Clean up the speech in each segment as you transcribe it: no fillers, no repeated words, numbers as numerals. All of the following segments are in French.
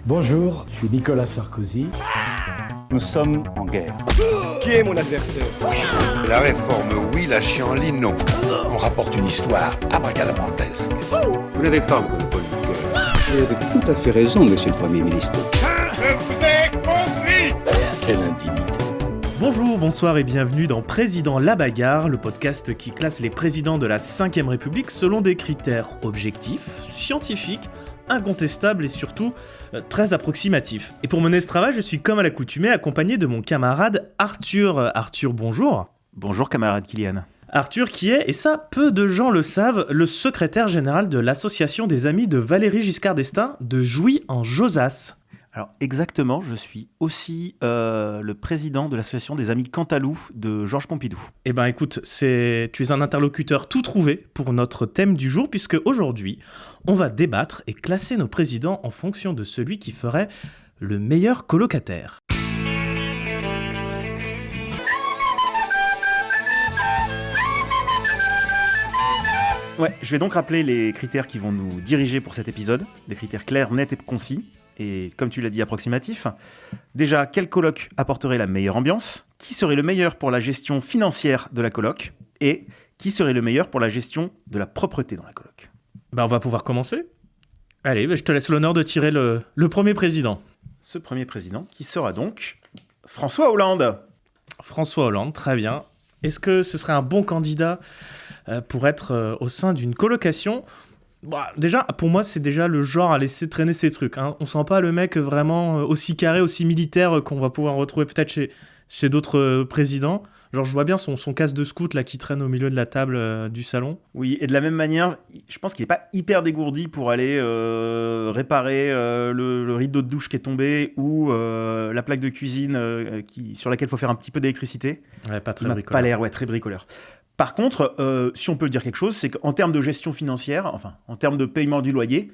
Bonjour, je suis Nicolas Sarkozy. Nous sommes en guerre. Qui est mon adversaire? La réforme, oui, la chienlit, non. On rapporte une histoire abracadabrantesque. Vous n'avez pas le monopole du cœur. Vous avez tout à fait raison, monsieur le Premier ministre. Je vous ai compris. Quelle indignité. Bonjour, bonsoir et bienvenue dans Président la bagarre, le podcast qui classe les présidents de la 5ème République selon des critères objectifs, scientifiques, incontestables et surtout très approximatifs. Et pour mener ce travail, je suis comme à l'accoutumée accompagné de mon camarade Arthur. Arthur, bonjour. Bonjour camarade Kylian. Arthur qui est, et ça peu de gens le savent, le secrétaire général de l'association des amis de Valéry Giscard d'Estaing de Jouy en Josas. Alors exactement, je suis aussi le président de l'association des amis Cantalou de Georges Pompidou. Eh ben écoute, tu es un interlocuteur tout trouvé pour notre thème du jour, puisque aujourd'hui, on va débattre et classer nos présidents en fonction de celui qui ferait le meilleur colocataire. Ouais, je vais donc rappeler les critères qui vont nous diriger pour cet épisode, des critères clairs, nets et concis. Et comme tu l'as dit, approximatif. Déjà, quel coloc apporterait la meilleure ambiance? Qui serait le meilleur pour la gestion financière de la coloc? Et qui serait le meilleur pour la gestion de la propreté dans la coloc? Bah on va pouvoir commencer. Allez, je te laisse l'honneur de tirer le premier président. Ce premier président, qui sera donc François Hollande. François Hollande, très bien. Est-ce que ce serait un bon candidat pour être au sein d'une colocation? Bah, déjà, pour moi, c'est déjà le genre à laisser traîner ses trucs. Hein. On sent pas le mec vraiment aussi carré, aussi militaire qu'on va pouvoir retrouver peut-être chez d'autres présidents. Genre, je vois bien son casque de scout là, qui traîne au milieu de la table du salon. Oui, et de la même manière, je pense qu'il n'est pas hyper dégourdi pour aller réparer le rideau de douche qui est tombé ou la plaque de cuisine sur laquelle il faut faire un petit peu d'électricité. Ouais, pas très il bricoleur. Pas l'air, très bricoleur. Par contre, si on peut dire quelque chose, c'est qu'en termes de gestion financière, enfin, en termes de paiement du loyer,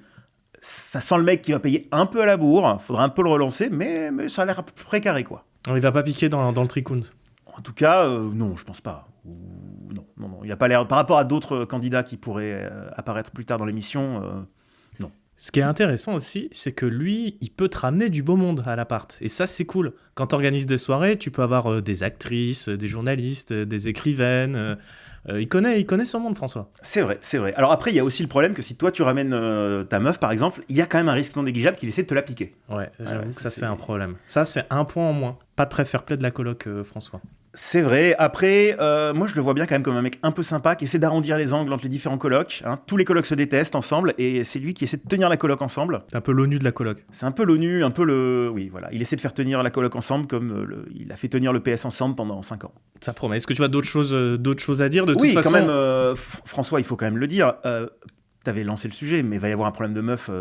ça sent le mec qui va payer un peu à la bourre, faudra un peu le relancer, mais ça a l'air à peu près carré, quoi. Il va pas piquer dans le tricoun. En tout cas, non, je pense pas. Non, il a pas l'air, par rapport à d'autres candidats qui pourraient apparaître plus tard dans l'émission, non. Ce qui est intéressant aussi, c'est que lui, il peut te ramener du beau monde à l'appart. Et ça, c'est cool. Quand tu organises des soirées, tu peux avoir des actrices, des journalistes, des écrivaines. Il connaît son monde, François. C'est vrai. Alors après, il y a aussi le problème que si toi, tu ramènes ta meuf, par exemple, il y a quand même un risque non négligeable qu'il essaie de te la piquer. Ouais, j'avoue que ça, c'est un problème. Ça, c'est un point en moins. Pas très fair-play de la coloc, François. C'est vrai. Après, moi, je le vois bien quand même comme un mec un peu sympa qui essaie d'arrondir les angles entre les différents colocs. Hein. Tous les colocs se détestent ensemble et c'est lui qui essaie de tenir la coloc ensemble. C'est un peu l'ONU de la coloc. C'est un peu l'ONU, un peu le... Oui, voilà. Il essaie de faire tenir la coloc ensemble comme il a fait tenir le PS ensemble pendant 5 ans. Ça promet. Est-ce que tu as d'autres choses à dire de toute façon? Oui, quand même, François, il faut quand même le dire. T'avais lancé le sujet, mais il va y avoir un problème de meuf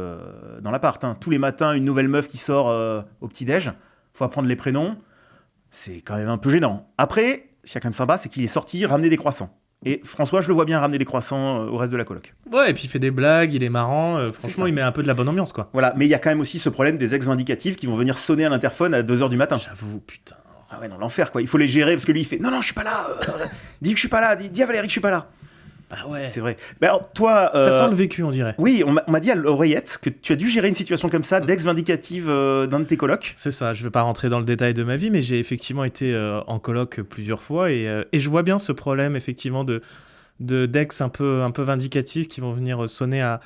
dans l'appart. Hein. Tous les matins, une nouvelle meuf qui sort au petit-déj. Faut apprendre les prénoms. C'est quand même un peu gênant. Après... Ce qui est quand même sympa, c'est qu'il est sorti ramener des croissants. Et François, je le vois bien ramener des croissants au reste de la coloc. Ouais, et puis il fait des blagues, il est marrant. Franchement, il met un peu de la bonne ambiance, quoi. Voilà, mais il y a quand même aussi ce problème des ex-vindicatives qui vont venir sonner à l'interphone à 2h du matin. J'avoue, putain. Ah ouais, non, l'enfer, quoi. Il faut les gérer parce que lui, il fait « Non, je suis pas là. Dis que je suis pas là. Dis à Valéry que je suis pas là. » Ah ouais. C'est vrai. Mais alors, toi... Ça sent le vécu, on dirait. Oui, on m'a dit à l'oreillette que tu as dû gérer une situation comme ça, d'ex-vindicative d'un de tes colocs. C'est ça, je vais pas rentrer dans le détail de ma vie, mais j'ai effectivement été en coloc plusieurs fois et je vois bien ce problème, effectivement, d'ex un peu vindicatifs qui vont venir sonner à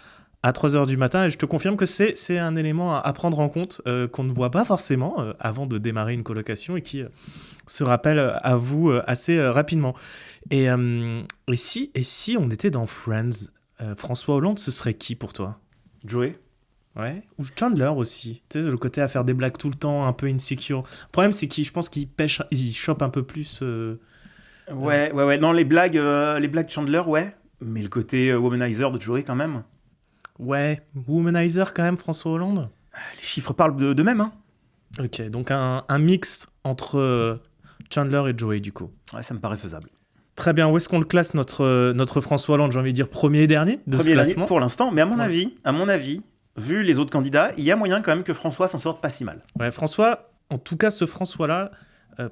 3h du matin. Et je te confirme que c'est un élément à prendre en compte qu'on ne voit pas forcément avant de démarrer une colocation et qui se rappelle à vous assez rapidement. Et si on était dans Friends, François Hollande, ce serait qui pour toi? Joey? Ouais. Ou Chandler aussi. Tu sais, le côté à faire des blagues tout le temps, un peu insecure. Le problème, c'est je pense qu'il chope un peu plus. Ouais. Non, les blagues de Chandler, ouais. Mais le côté womanizer de Joey, quand même. Ouais, womanizer quand même, François Hollande. Les chiffres parlent d'eux-mêmes, hein. Ok, donc un mix entre Chandler et Joey, du coup. Ouais, ça me paraît faisable. Très bien, où est-ce qu'on le classe, notre François Hollande? J'ai envie de dire premier et dernier de ce classement. Pour l'instant, mais à mon avis, vu les autres candidats, il y a moyen quand même que François s'en sorte pas si mal. Ouais, François, en tout cas, ce François-là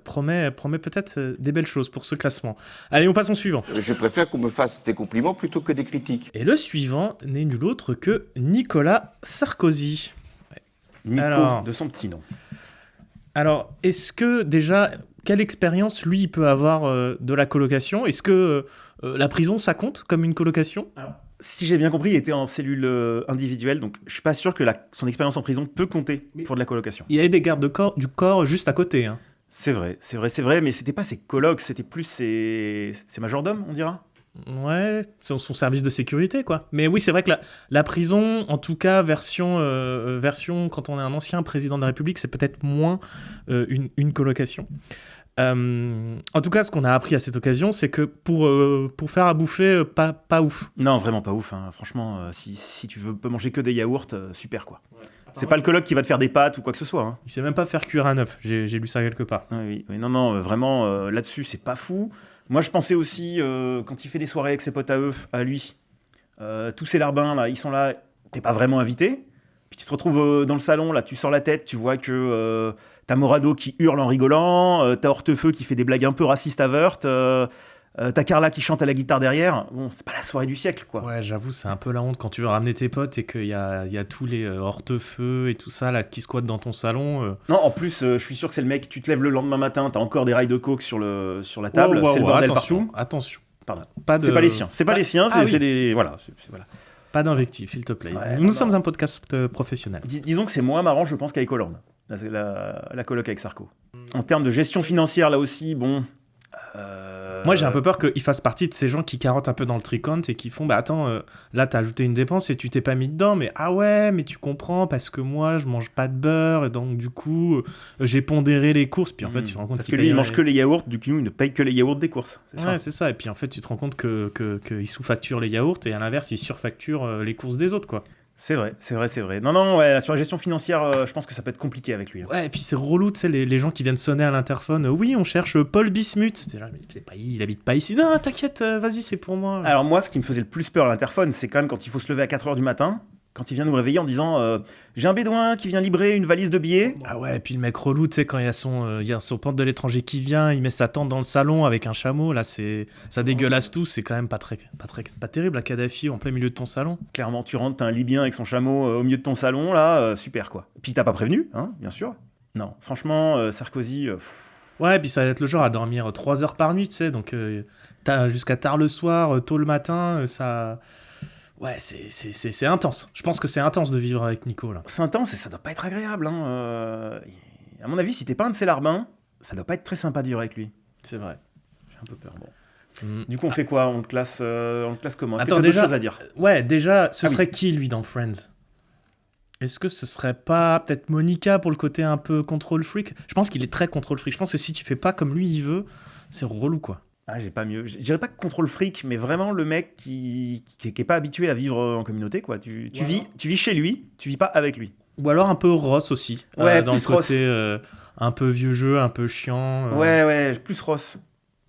promet peut-être des belles choses pour ce classement. Allez, on passe au suivant. Je préfère qu'on me fasse des compliments plutôt que des critiques. Et le suivant n'est nul autre que Nicolas Sarkozy. Ouais. Nico, Alors. de son petit nom. Alors, est-ce que déjà, quelle expérience lui il peut avoir de la colocation ? Est-ce que la prison ça compte comme une colocation ? Alors, si j'ai bien compris, il était en cellule individuelle, donc je suis pas sûr que son expérience en prison peut compter pour de la colocation. Il y avait des gardes du corps juste à côté. Hein. C'est vrai, mais c'était pas ses colocs, c'était plus ses majordomes, on dira. Ouais, c'est son service de sécurité, quoi. Mais oui, c'est vrai que la prison, en tout cas, version quand on est un ancien président de la République, c'est peut-être moins une colocation. En tout cas, ce qu'on a appris à cette occasion, c'est que pour faire à bouffer, pas ouf. Non, vraiment pas ouf. Hein. Franchement, si tu peux manger que des yaourts, super quoi. Ouais. C'est pas le coloc qui va te faire des pâtes ou quoi que ce soit. Hein. Il sait même pas faire cuire un œuf. J'ai lu ça quelque part. Oui. Non, vraiment, là-dessus, c'est pas fou. Moi, je pensais aussi, quand il fait des soirées avec ses potes à lui, tous ces larbins, là, ils sont là, t'es pas vraiment invité. Puis tu te retrouves dans le salon, là, tu sors la tête, tu vois que t'as Morado qui hurle en rigolant, t'as Hortefeux qui fait des blagues un peu racistes à Wörth, t'as Carla qui chante à la guitare derrière. Bon, c'est pas la soirée du siècle, quoi. Ouais, j'avoue, c'est un peu la honte quand tu veux ramener tes potes et qu'il y a tous les Hortefeux et tout ça là qui squattent dans ton salon. Non, en plus, je suis sûr que c'est le mec, tu te lèves le lendemain matin, t'as encore des rails de coke sur la table, c'est le bordel partout. Attention. Pardon. Pas C'est pas les siens. C'est pas les siens, c'est oui. des... Voilà. Voilà. Pas d'invective, s'il te plaît. Ouais, Nous sommes un podcast professionnel. Disons que c'est moins marrant, je pense, qu'avec Hollande, la coloc avec Sarko. En termes de gestion financière, là aussi, bon... Moi, j'ai un peu peur qu'il fasse partie de ces gens qui carottent un peu dans le tricot et qui font attends, là, t'as ajouté une dépense et tu t'es pas mis dedans, mais ah ouais, mais tu comprends, parce que moi, je mange pas de beurre, et donc du coup, j'ai pondéré les courses, puis en fait, tu te rends compte parce que lui, il mange que les yaourts, du coup, il ne paye que les yaourts des courses. C'est ça. Ouais, c'est ça, et puis en fait, tu te rends compte qu'il sous-facture les yaourts, et à l'inverse, il surfacture les courses des autres, quoi. C'est vrai. Non, ouais, sur la gestion financière, je pense que ça peut être compliqué avec lui. Hein. Ouais, et puis c'est relou, tu sais, les gens qui viennent sonner à l'interphone. Oui, on cherche Paul Bismuth. Déjà, il habite pas ici. Non, t'inquiète, vas-y, c'est pour moi. Alors moi, ce qui me faisait le plus peur à l'interphone, c'est quand même quand il faut se lever à 4h du matin, quand il vient nous réveiller en disant j'ai un bédouin qui vient livrer une valise de billets. Ah ouais, et puis le mec relou, tu sais, quand il y a son pote de l'étranger qui vient, il met sa tente dans le salon avec un chameau, là, ça dégueulasse tout, c'est quand même pas terrible, à Kadhafi en plein milieu de ton salon. Clairement, tu rentres, t'as un Libyen avec son chameau au milieu de ton salon, là, super quoi. Puis t'as pas prévenu, hein, bien sûr. Non, franchement, Sarkozy... Ouais, et puis ça va être le genre à dormir 3 heures par nuit, tu sais, donc t'as jusqu'à tard le soir, tôt le matin, ça... Ouais, c'est intense. Je pense que c'est intense de vivre avec Nico, là. C'est intense et ça doit pas être agréable. Hein. À mon avis, si t'es pas un de ses larbins, ça doit pas être très sympa de vivre avec lui. C'est vrai. J'ai un peu peur. Bon. Du coup, on fait quoi ? On le classe comment ? Est-ce Attends, que t'as déjà, d'autres choses à dire ? Ouais, déjà, ce serait oui. qui, lui, dans Friends ? Est-ce que ce serait pas peut-être Monica pour le côté un peu control freak ? Je pense qu'il est très control freak. Je pense que si tu fais pas comme lui, il veut, c'est relou, quoi. Ah, j'ai pas mieux. Je dirais pas contrôle fric, mais vraiment le mec qui est pas habitué à vivre en communauté, quoi. Tu vis chez lui, tu vis pas avec lui. Ou alors un peu Ross aussi. Ouais, dans plus le côté un peu vieux jeu, un peu chiant. Ouais, plus Ross.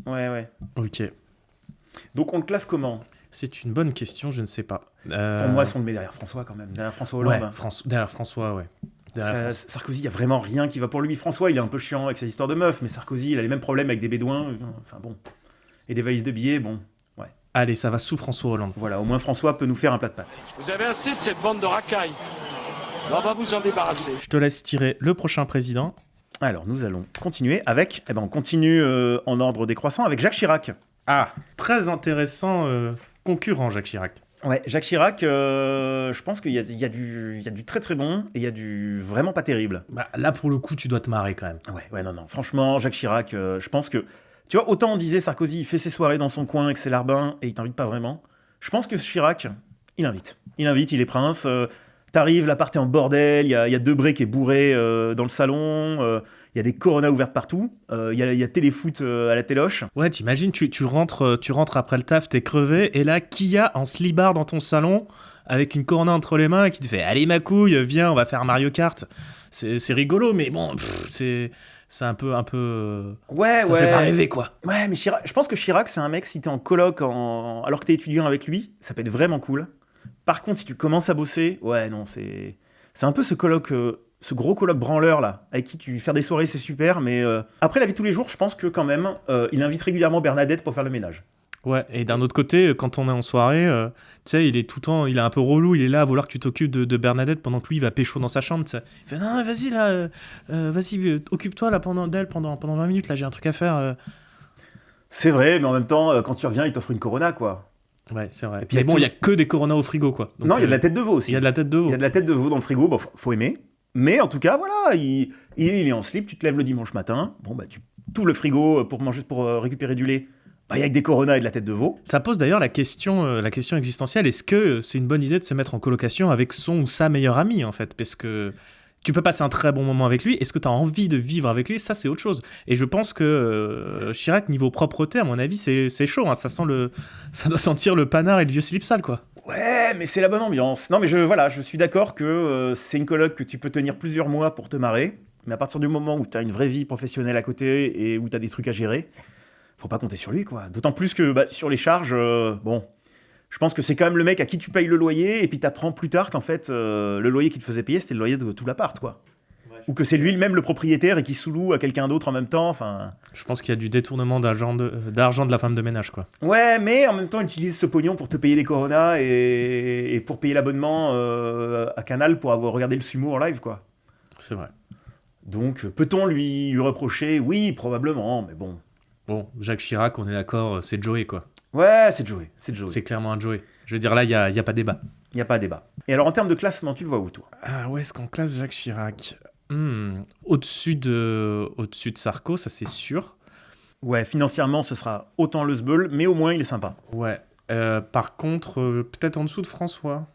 Ouais. Ok. Donc on le classe comment ? C'est une bonne question, je ne sais pas. Pour moi, si on le met derrière François quand même, derrière François Hollande. Ouais, derrière François, ouais. Sarkozy, il y a vraiment rien qui va pour lui. François, il est un peu chiant avec ses histoires de meufs, mais Sarkozy, il a les mêmes problèmes avec des bédouins. Enfin bon. Et des valises de billets, bon, ouais. Allez, ça va sous François Hollande. Voilà, au moins François peut nous faire un plat de pâtes. Vous avez assez de cette bande de racailles. On va vous en débarrasser. Je te laisse tirer le prochain président. Alors, nous allons continuer avec... on continue en ordre décroissant avec Jacques Chirac. Ah, très intéressant concurrent, Jacques Chirac. Ouais, Jacques Chirac, je pense qu'il y a du très très bon et il y a du vraiment pas terrible. Bah, là, pour le coup, tu dois te marrer quand même. Ouais, non. Franchement, Jacques Chirac, je pense que... Tu vois, autant on disait Sarkozy, il fait ses soirées dans son coin avec ses larbins et il t'invite pas vraiment. Je pense que Chirac, il invite. Il est prince. T'arrives, l'appart est en bordel, il y a Debré qui est bourré dans le salon, il y a des coronas ouvertes partout, il y a téléfoot à la téloche. Ouais, t'imagines, tu rentres après le taf, t'es crevé, et là, Kia en slibard dans ton salon, avec une corona entre les mains, qui te fait « Allez ma couille, viens, on va faire Mario Kart ». C'est rigolo, mais bon, c'est un peu ouais, ça fait pas rêver, quoi. Ouais, mais je pense que Chirac, c'est un mec, si t'es en coloc alors que t'es étudiant avec lui, ça peut être vraiment cool. Par contre, si tu commences à bosser, ouais, non, c'est un peu ce gros coloc branleur, là, avec qui tu fais des soirées, c'est super, mais après la vie de tous les jours, je pense que quand même, il invite régulièrement Bernadette pour faire le ménage. Ouais, et d'un autre côté, quand on est en soirée, tu sais, il est tout le temps, il est un peu relou, il est là à vouloir que tu t'occupes de Bernadette pendant que lui, il va pécho dans sa chambre, tu sais. Il fait, non, vas-y, là, occupe-toi, là, pendant 20 minutes, là, j'ai un truc à faire. C'est vrai, mais en même temps, quand tu reviens, il t'offre une Corona, quoi. Ouais, c'est vrai. Et puis, Mais bon, il y a que des Coronas au frigo, quoi. Donc, non, il y a de la tête de veau aussi. Il y a de la tête de veau. Il y a de la tête de veau dans le frigo, bon, faut aimer. Mais en tout cas, voilà, il est en slip, tu te lèves le dimanche matin, bon, bah, tu ouvres le frigo pour récupérer du lait. Bah, il y a que des Coronas et de la tête de veau. Ça pose d'ailleurs la question existentielle. Est-ce que c'est une bonne idée de se mettre en colocation avec son ou sa meilleure amie, en fait? Parce que tu peux passer un très bon moment avec lui. Est-ce que tu as envie de vivre avec lui? Ça, c'est autre chose. Et je pense que Chirac, niveau propreté, à mon avis, c'est chaud. Hein. Ça doit sentir le panard et le vieux slip sale, quoi. Ouais, mais c'est la bonne ambiance. Non, mais je suis d'accord que c'est une coloc que tu peux tenir plusieurs mois pour te marrer. Mais à partir du moment où tu as une vraie vie professionnelle à côté et où tu as des trucs à gérer, faut pas compter sur lui, quoi. D'autant plus que sur les charges, je pense que c'est quand même le mec à qui tu payes le loyer et puis t'apprends plus tard qu'en fait, le loyer qu'il te faisait payer, c'était le loyer de tout l'appart, quoi. Ouais, ou que c'est lui-même le propriétaire et qui sous-loue à quelqu'un d'autre en même temps, enfin... Je pense qu'il y a du détournement d'argent de la femme de ménage, quoi. Ouais, mais en même temps, il utilise ce pognon pour te payer des Coronas et pour payer l'abonnement à Canal pour avoir regardé le sumo en live, quoi. C'est vrai. Donc, peut-on lui reprocher? Oui, probablement, mais bon... Bon, Jacques Chirac, on est d'accord, c'est Joey, quoi. Ouais, c'est Joey. C'est clairement un Joey. Je veux dire, là, il n'y a pas débat. Il n'y a pas débat. Et alors, en termes de classement, tu le vois où, toi? Ah, où est-ce qu'on classe Jacques Chirac? Au-dessus de Sarko, ça c'est sûr. Ouais, financièrement, ce sera autant le sbeul, mais au moins, il est sympa. Ouais. Par contre, peut-être en dessous de François.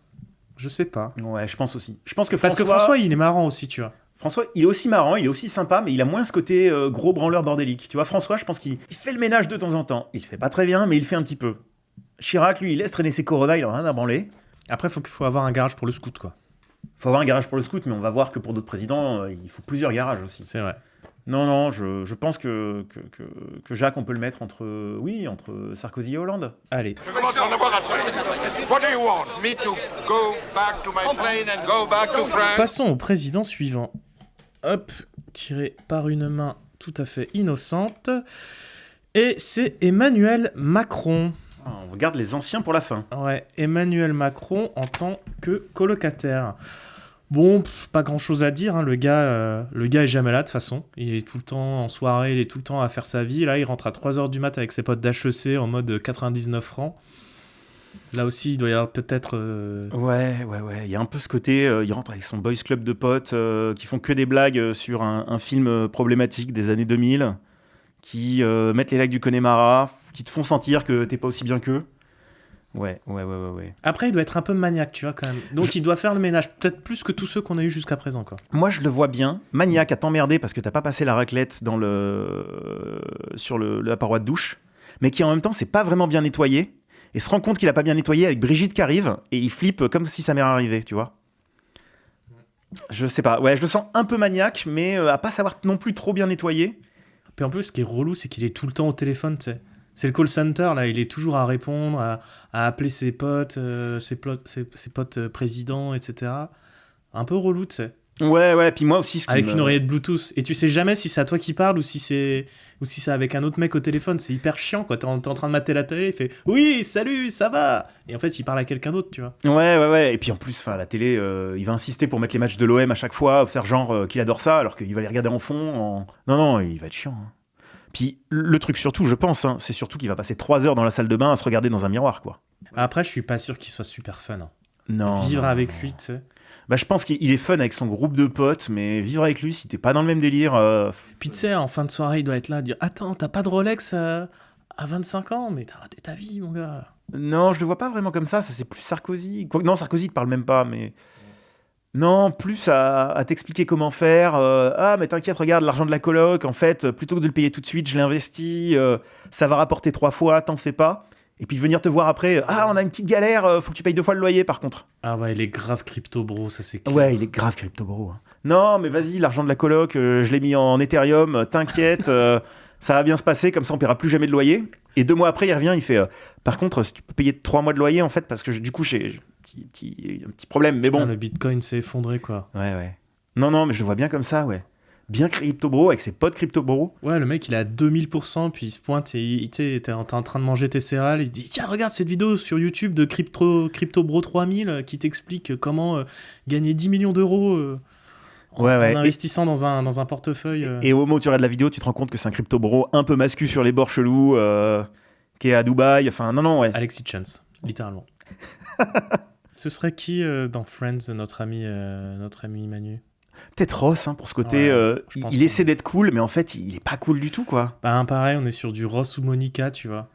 Je sais pas. Ouais, je pense aussi. Je pense que Parce que François, il est marrant aussi, tu vois. François, il est aussi marrant, il est aussi sympa, mais il a moins ce côté gros branleur bordélique. Tu vois, François, je pense qu'il fait le ménage de temps en temps. Il fait pas très bien, mais il fait un petit peu. Chirac, lui, il laisse traîner ses Coronas, il en a rien à branler. Après, faut avoir un garage pour le scout, quoi. Faut avoir un garage pour le scout, mais on va voir que pour d'autres présidents, il faut plusieurs garages aussi. C'est vrai. Non, je pense que Jacques, on peut le mettre entre Sarkozy et Hollande. Allez. Je commence à en avoir assez. What do you want? Me to go back to my plane and go back to France? Passons au président suivant. Hop, tiré par une main tout à fait innocente. Et c'est Emmanuel Macron. On regarde les anciens pour la fin. Ouais, Emmanuel Macron en tant que colocataire. Bon, pas grand-chose à dire, hein. Le gars est jamais là, de toute façon. Il est tout le temps en soirée, il est tout le temps à faire sa vie. Là, il rentre à 3h du mat avec ses potes d'HEC en mode 99 francs. Là aussi, il doit y avoir peut-être... Ouais. Il y a un peu ce côté, il rentre avec son boys club de potes qui font que des blagues sur un film problématique des années 2000, qui mettent les lacs du Connemara, qui te font sentir que t'es pas aussi bien qu'eux. Ouais. Après, il doit être un peu maniaque, tu vois, quand même. Donc, il doit faire le ménage, peut-être plus que tous ceux qu'on a eu jusqu'à présent, quoi. Moi, je le vois bien, maniaque à t'emmerder parce que t'as pas passé la raclette sur la paroi de douche, mais qui en même temps, c'est pas vraiment bien nettoyé, et se rend compte qu'il a pas bien nettoyé avec Brigitte qui arrive, et il flippe comme si sa mère arrivait, tu vois. Je sais pas, ouais, je le sens un peu maniaque, mais à pas savoir non plus trop bien nettoyer. Puis en plus, ce qui est relou, c'est qu'il est tout le temps au téléphone, tu sais. C'est le call center, là, il est toujours à répondre, à appeler ses potes, ses potes présidents, etc. Un peu relou, tu sais. Ouais, puis moi aussi... Avec une oreillette Bluetooth. Et tu sais jamais si c'est à toi qui parle ou si c'est avec un autre mec au téléphone. C'est hyper chiant, quoi. T'es en train de mater la télé, il fait « Oui, salut, ça va ?» Et en fait, il parle à quelqu'un d'autre, tu vois. Ouais. Et puis en plus, la télé, il va insister pour mettre les matchs de l'OM à chaque fois, faire genre qu'il adore ça, alors qu'il va les regarder en fond. Non, il va être chiant. Hein. Puis le truc surtout, je pense, hein, c'est surtout qu'il va passer 3 heures dans la salle de bain à se regarder dans un miroir, quoi. Après, je suis pas sûr qu'il soit super fun. Hein. Non. Vivre avec lui, tu sais. Bah, je pense qu'il est fun avec son groupe de potes, mais vivre avec lui, si t'es pas dans le même délire... Puis tu sais, en fin de soirée, il doit être là, dire « Attends, t'as pas de Rolex à 25 ans, mais t'as raté ta vie, mon gars. » Non, je le vois pas vraiment comme ça c'est plus Sarkozy. Non, Sarkozy, il te parle même pas, mais... Non, plus à t'expliquer comment faire. Ah, mais t'inquiète, regarde, l'argent de la coloc, en fait, plutôt que de le payer tout de suite, je l'ai investi, ça va rapporter 3 fois, t'en fais pas. Et puis de venir te voir après, ah, on a une petite galère, faut que tu payes 2 fois le loyer, par contre. Ah ouais, il est grave crypto bro, ça c'est clair. Ouais, il est grave crypto bro. Hein. Non, mais vas-y, l'argent de la coloc, je l'ai mis en Ethereum, t'inquiète, ça va bien se passer, comme ça on paiera plus jamais de loyer. Et 2 mois après, il revient, il fait, par contre, si tu peux payer 3 mois de loyer, en fait, parce que du coup, j'ai un petit problème, mais Putain, bon. Le Bitcoin s'est effondré, quoi. Ouais. Non, mais je le vois bien comme ça, ouais. bien crypto-bro, avec ses potes crypto-bro. Ouais, le mec, il est à 2000%, puis il se pointe et t'es en train de manger tes céréales, il dit « Tiens, regarde cette vidéo sur YouTube de CryptoBro 3000 qui t'explique comment gagner 10 millions d'euros en investissant dans un portefeuille. » Et au moment où tu regardes la vidéo, tu te rends compte que c'est un crypto-bro un peu mascu sur les bords chelous, qui est à Dubaï, enfin, non, ouais. Alexis Chance, littéralement. Ce serait qui dans Friends, notre ami Manu? Peut-être Ross, pour ce côté, il essaie d'être cool, mais en fait, il est pas cool du tout, quoi. Bah, pareil, on est sur du Ross ou Monica, tu vois.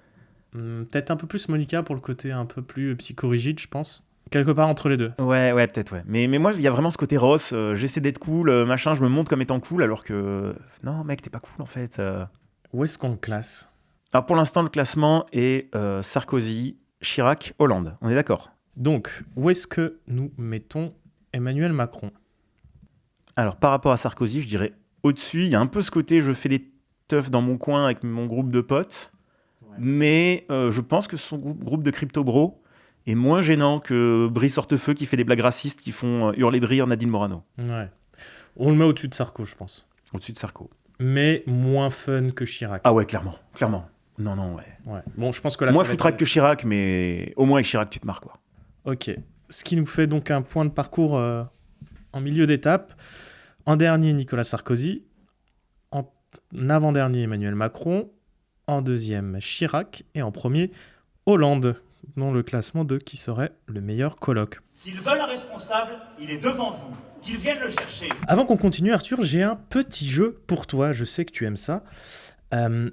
Peut-être un peu plus Monica pour le côté un peu plus psychorigide, je pense. Quelque part entre les deux. Ouais, peut-être, ouais. Mais moi, il y a vraiment ce côté Ross, j'essaie d'être cool, machin, je me montre comme étant cool, alors que... Non, mec, t'es pas cool, en fait. Où est-ce qu'on le classe? Alors, pour l'instant, le classement est Sarkozy, Chirac, Hollande. On est d'accord? Donc, où est-ce que nous mettons Emmanuel Macron? Alors, par rapport à Sarkozy, je dirais au-dessus. Il y a un peu ce côté, je fais des teufs dans mon coin avec mon groupe de potes. Ouais. Mais je pense que son groupe de crypto-bro est moins gênant que Brice Hortefeux qui fait des blagues racistes qui font hurler de rire Nadine Morano. Ouais. On le met au-dessus de Sarko, je pense. Au-dessus de Sarko. Mais moins fun que Chirac. Ah ouais, clairement. Non, ouais. Bon, je pense que là, moins foutraque que Chirac, mais au moins avec Chirac, tu te marres, quoi. Ok. Ce qui nous fait donc un point de parcours en milieu d'étape. En dernier, Nicolas Sarkozy. En avant-dernier, Emmanuel Macron. En deuxième, Chirac. Et en premier, Hollande, dans le classement de qui serait le meilleur coloc. S'ils veulent un responsable, il est devant vous. Qu'ils viennent le chercher. Avant qu'on continue, Arthur, j'ai un petit jeu pour toi. Je sais que tu aimes ça.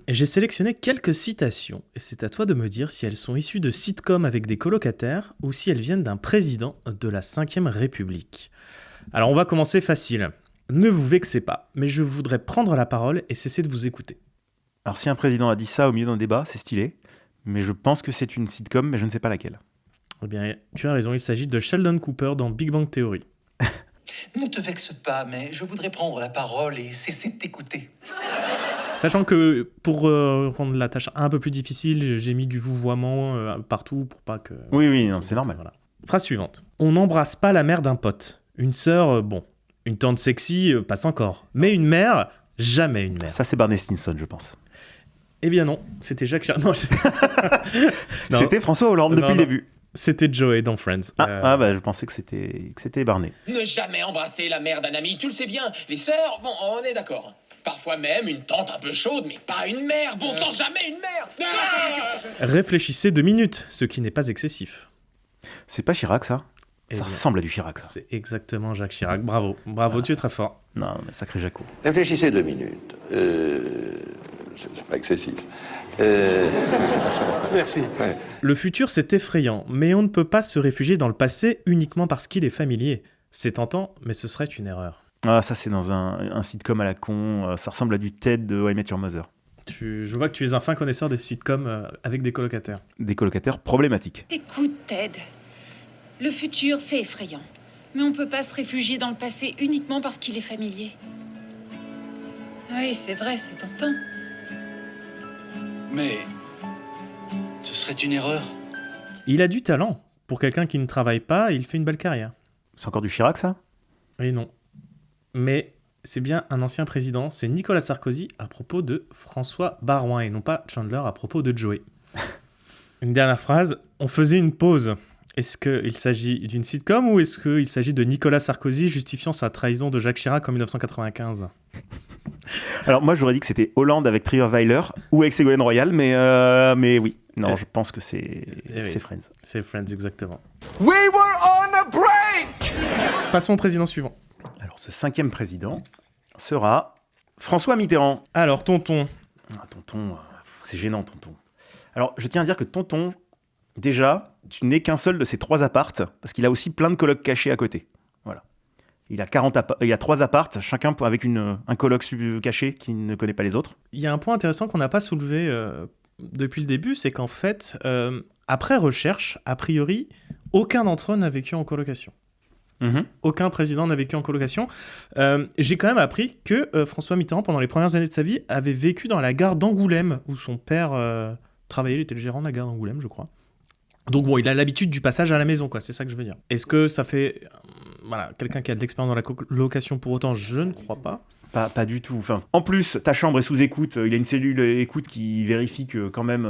J'ai sélectionné quelques citations. Et c'est à toi de me dire si elles sont issues de sitcoms avec des colocataires ou si elles viennent d'un président de la 5e République. Alors, on va commencer facile. Ne vous vexez pas, mais je voudrais prendre la parole et cesser de vous écouter. Alors, si un président a dit ça au milieu d'un débat, c'est stylé. Mais je pense que c'est une sitcom, mais je ne sais pas laquelle. Eh bien, tu as raison, il s'agit de Sheldon Cooper dans Big Bang Theory. Ne te vexe pas, mais je voudrais prendre la parole et cesser de t'écouter. Sachant que pour rendre la tâche un peu plus difficile, j'ai mis du vouvoiement partout pour pas que... Oui, non, c'est normal. Voilà. Phrase suivante. On n'embrasse pas la mère d'un pote. Une sœur, bon. Une tante sexy, passe encore. Mais une mère, jamais une mère. Ça, c'est Barney Stinson, je pense. Eh bien non, c'était Jacques Chirac. Non. C'était François Hollande depuis le début. C'était Joey dans Friends. Je pensais que c'était Barney. Ne jamais embrasser la mère d'un ami, tu le sais bien. Les sœurs, bon, on est d'accord. Parfois même une tante un peu chaude, mais pas une mère. Bon sang, jamais une mère. Réfléchissez 2 minutes, ce qui n'est pas excessif. C'est pas Chirac, ça? Ça ressemble à du Chirac, ça. C'est exactement Jacques Chirac. Bravo, tu es très fort. Non, mais sacré Jaco. Réfléchissez 2 minutes. C'est pas excessif. Merci. Ouais. Le futur, c'est effrayant, mais on ne peut pas se réfugier dans le passé uniquement parce qu'il est familier. C'est tentant, mais ce serait une erreur. Ah, ça, c'est dans un sitcom à la con. Ça ressemble à du Ted de How I Met Your Mother. Je vois que tu es un fin connaisseur des sitcoms avec des colocataires. Des colocataires problématiques. Écoute, Ted, le futur, c'est effrayant. Mais on peut pas se réfugier dans le passé uniquement parce qu'il est familier. Oui, c'est vrai, c'est tentant. Mais ce serait une erreur. Il a du talent. Pour quelqu'un qui ne travaille pas, il fait une belle carrière. C'est encore du Chirac, ça? Oui, non. Mais c'est bien un ancien président, c'est Nicolas Sarkozy à propos de François Baroin et non pas Chandler à propos de Joey. Une dernière phrase, on faisait une pause. Est-ce qu'il s'agit d'une sitcom ou est-ce qu'il s'agit de Nicolas Sarkozy justifiant sa trahison de Jacques Chirac en 1995 ? Alors moi j'aurais dit que c'était Hollande avec Trierweiler ou avec Ségolène Royal, mais oui. Non, je pense que c'est Friends. C'est Friends, exactement. We were on a break! Passons au président suivant. Alors ce 5e président sera François Mitterrand. Alors tonton. Tonton, c'est gênant tonton. Alors je tiens à dire que tonton, déjà, tu n'es qu'un seul de ces 3 appartes, parce qu'il a aussi plein de colocs cachés à côté. Voilà. Il a 3 appartes, chacun avec un coloc caché qui ne connaît pas les autres. Il y a un point intéressant qu'on n'a pas soulevé depuis le début, c'est qu'en fait, après recherche, a priori, aucun d'entre eux n'a vécu en colocation. Aucun président n'a vécu en colocation. J'ai quand même appris que François Mitterrand, pendant les premières années de sa vie, avait vécu dans la gare d'Angoulême, où son père travaillait, il était le gérant de la gare d'Angoulême, je crois. Donc bon, il a l'habitude du passage à la maison, quoi. C'est ça que je veux dire. Est-ce que ça fait quelqu'un qui a de l'expérience dans la colocation pour autant? Je ne crois pas. Pas du tout. Enfin, en plus, ta chambre est sous écoute. Il y a une cellule écoute qui vérifie que quand même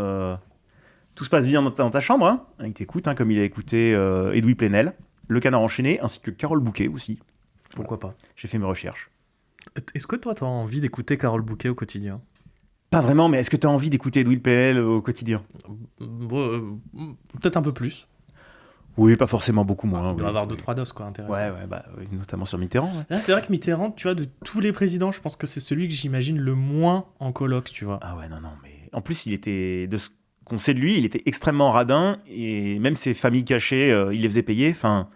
tout se passe bien dans ta chambre. Hein. Il t'écoute, comme il a écouté Edoui Plenel, Le Canard Enchaîné, ainsi que Carole Bouquet aussi. Pourquoi pas ? J'ai fait mes recherches. Est-ce que toi, tu as envie d'écouter Carole Bouquet au quotidien ? Pas vraiment, mais est-ce que tu as envie d'écouter Edoui Plenel au quotidien ? Peut-être un peu plus. Oui, pas forcément beaucoup moins. Il doit avoir 2-3 doses, quoi, intéressant. Ouais, notamment sur Mitterrand. Ouais. Là, c'est vrai que Mitterrand, tu vois, de tous les présidents, je pense que c'est celui que j'imagine le moins en coloc, tu vois. Ah ouais, non, mais... En plus, il était... De ce qu'on sait de lui, il était extrêmement radin, et même ses familles cachées, il les faisait payer, enfin...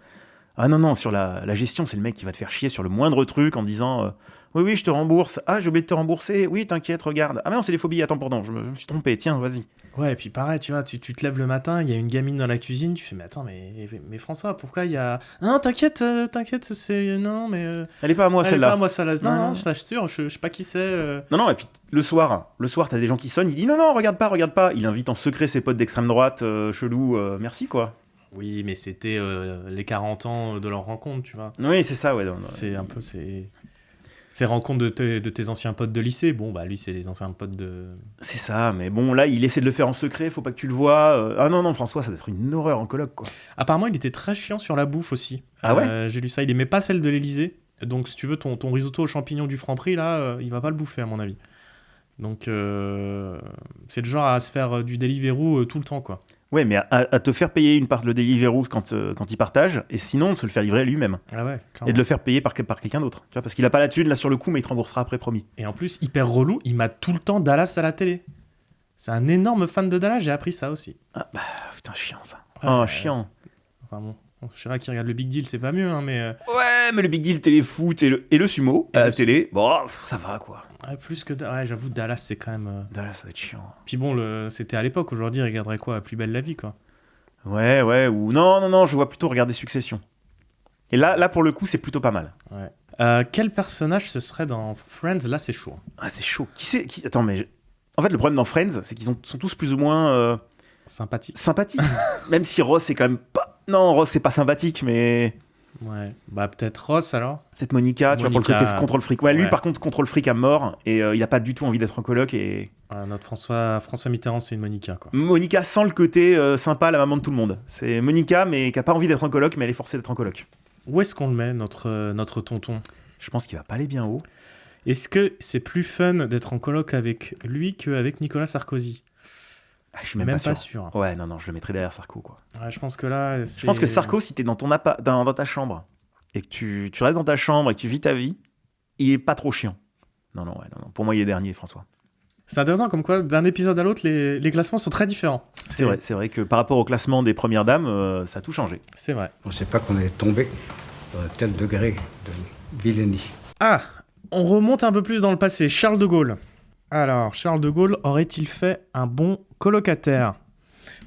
Ah non, sur la gestion, c'est le mec qui va te faire chier sur le moindre truc en disant oui, je te rembourse. Ah, j'ai oublié de te rembourser. Oui, t'inquiète, regarde. Ah mais non, c'est des phobies. Attends, pardon, je me suis trompé. Tiens, vas-y. Ouais, et puis pareil, tu vois, tu te lèves le matin, il y a une gamine dans la cuisine, tu fais mais attends, mais François, pourquoi il y a... Non, t'inquiète, c'est... Non, mais... Elle est pas à moi, celle-là. Elle est pas à moi, celle-là. Non, je t'assure, je sais pas qui c'est. Non, et puis le soir, t'as des gens qui sonnent, il dit non, regarde pas. Il invite en secret ses potes d'extrême droite, chelou, merci, quoi. Oui, mais c'était les 40 ans de leur rencontre, tu vois. Oui, c'est ça, ouais. C'est un peu ces rencontres de tes anciens potes de lycée. Bon, bah lui, c'est les anciens potes de... C'est ça, mais bon, là, il essaie de le faire en secret, faut pas que tu le vois. Ah non, François, ça doit être une horreur en coloc, quoi. Apparemment, il était très chiant sur la bouffe aussi. Ah ouais j'ai lu ça, il aimait pas celle de l'Élysée. Donc, si tu veux, ton risotto aux champignons du Franprix, là, il va pas le bouffer, à mon avis. Donc, c'est le genre à se faire du Deliveroo tout le temps, quoi. Ouais, mais à te faire payer une part de Deliveroo quand il partage, et sinon de se le faire livrer lui-même. Ah ouais, clairement. Et de le faire payer par quelqu'un d'autre. Tu vois, parce qu'il a pas la thune là sur le coup, mais il te remboursera après, promis. Et en plus, hyper relou, il m'a tout le temps Dallas à la télé. C'est un énorme fan de Dallas, j'ai appris ça aussi. Ah bah, putain, chiant ça. Chiant. Enfin bon, Chirac qui regarde le Big Deal, c'est pas mieux, mais... Ouais, mais le Big Deal, téléfoot et le sumo à la télé, bon, ça va, quoi. Ouais, plus que... Ouais, j'avoue, Dallas, c'est quand même... Dallas, ça va être chiant. Puis bon, c'était à l'époque, aujourd'hui, il regarderait quoi ? Plus belle la vie, quoi. Ouais, ou... Non, je vois plutôt regarder Succession. Et là, pour le coup, c'est plutôt pas mal. Ouais. Quel personnage ce serait dans Friends ? Là, c'est chaud. Ah, c'est chaud. Attends, mais... En fait, le problème dans Friends, c'est qu'ils sont tous plus ou moins... Sympathiques. Même si Ross, c'est quand même pas... Non, Ross, c'est pas sympathique, mais... Ouais, bah peut-être Ross, alors. Peut-être Monica, tu vois, pour le côté contrôle fric. Ouais, lui, par contre, contrôle fric à mort, et il a pas du tout envie d'être en coloc, et... Notre François Mitterrand, c'est une Monica, quoi. Monica sans le côté sympa, la maman de tout le monde. C'est Monica, mais qui a pas envie d'être en coloc, mais elle est forcée d'être en coloc. Où est-ce qu'on le met, notre tonton ? Je pense qu'il va pas aller bien haut. Est-ce que c'est plus fun d'être en coloc avec lui qu'avec Nicolas Sarkozy ? Je suis même pas sûr. Ouais, non, je le mettrais derrière Sarko, quoi. Ouais, je pense que là, Je pense que Sarko, si t'es dans dans ta chambre, et que tu restes dans ta chambre et que tu vis ta vie, il est pas trop chiant. Non. Pour moi, il est dernier, François. C'est intéressant, comme quoi, d'un épisode à l'autre, les classements sont très différents. C'est vrai que par rapport au classement des premières dames, ça a tout changé. C'est vrai. On sait pas qu'on est tombé dans un tel degré de vilainie. Ah, on remonte un peu plus dans le passé. Charles de Gaulle. Alors, Charles de Gaulle aurait-il fait un bon colocataire ?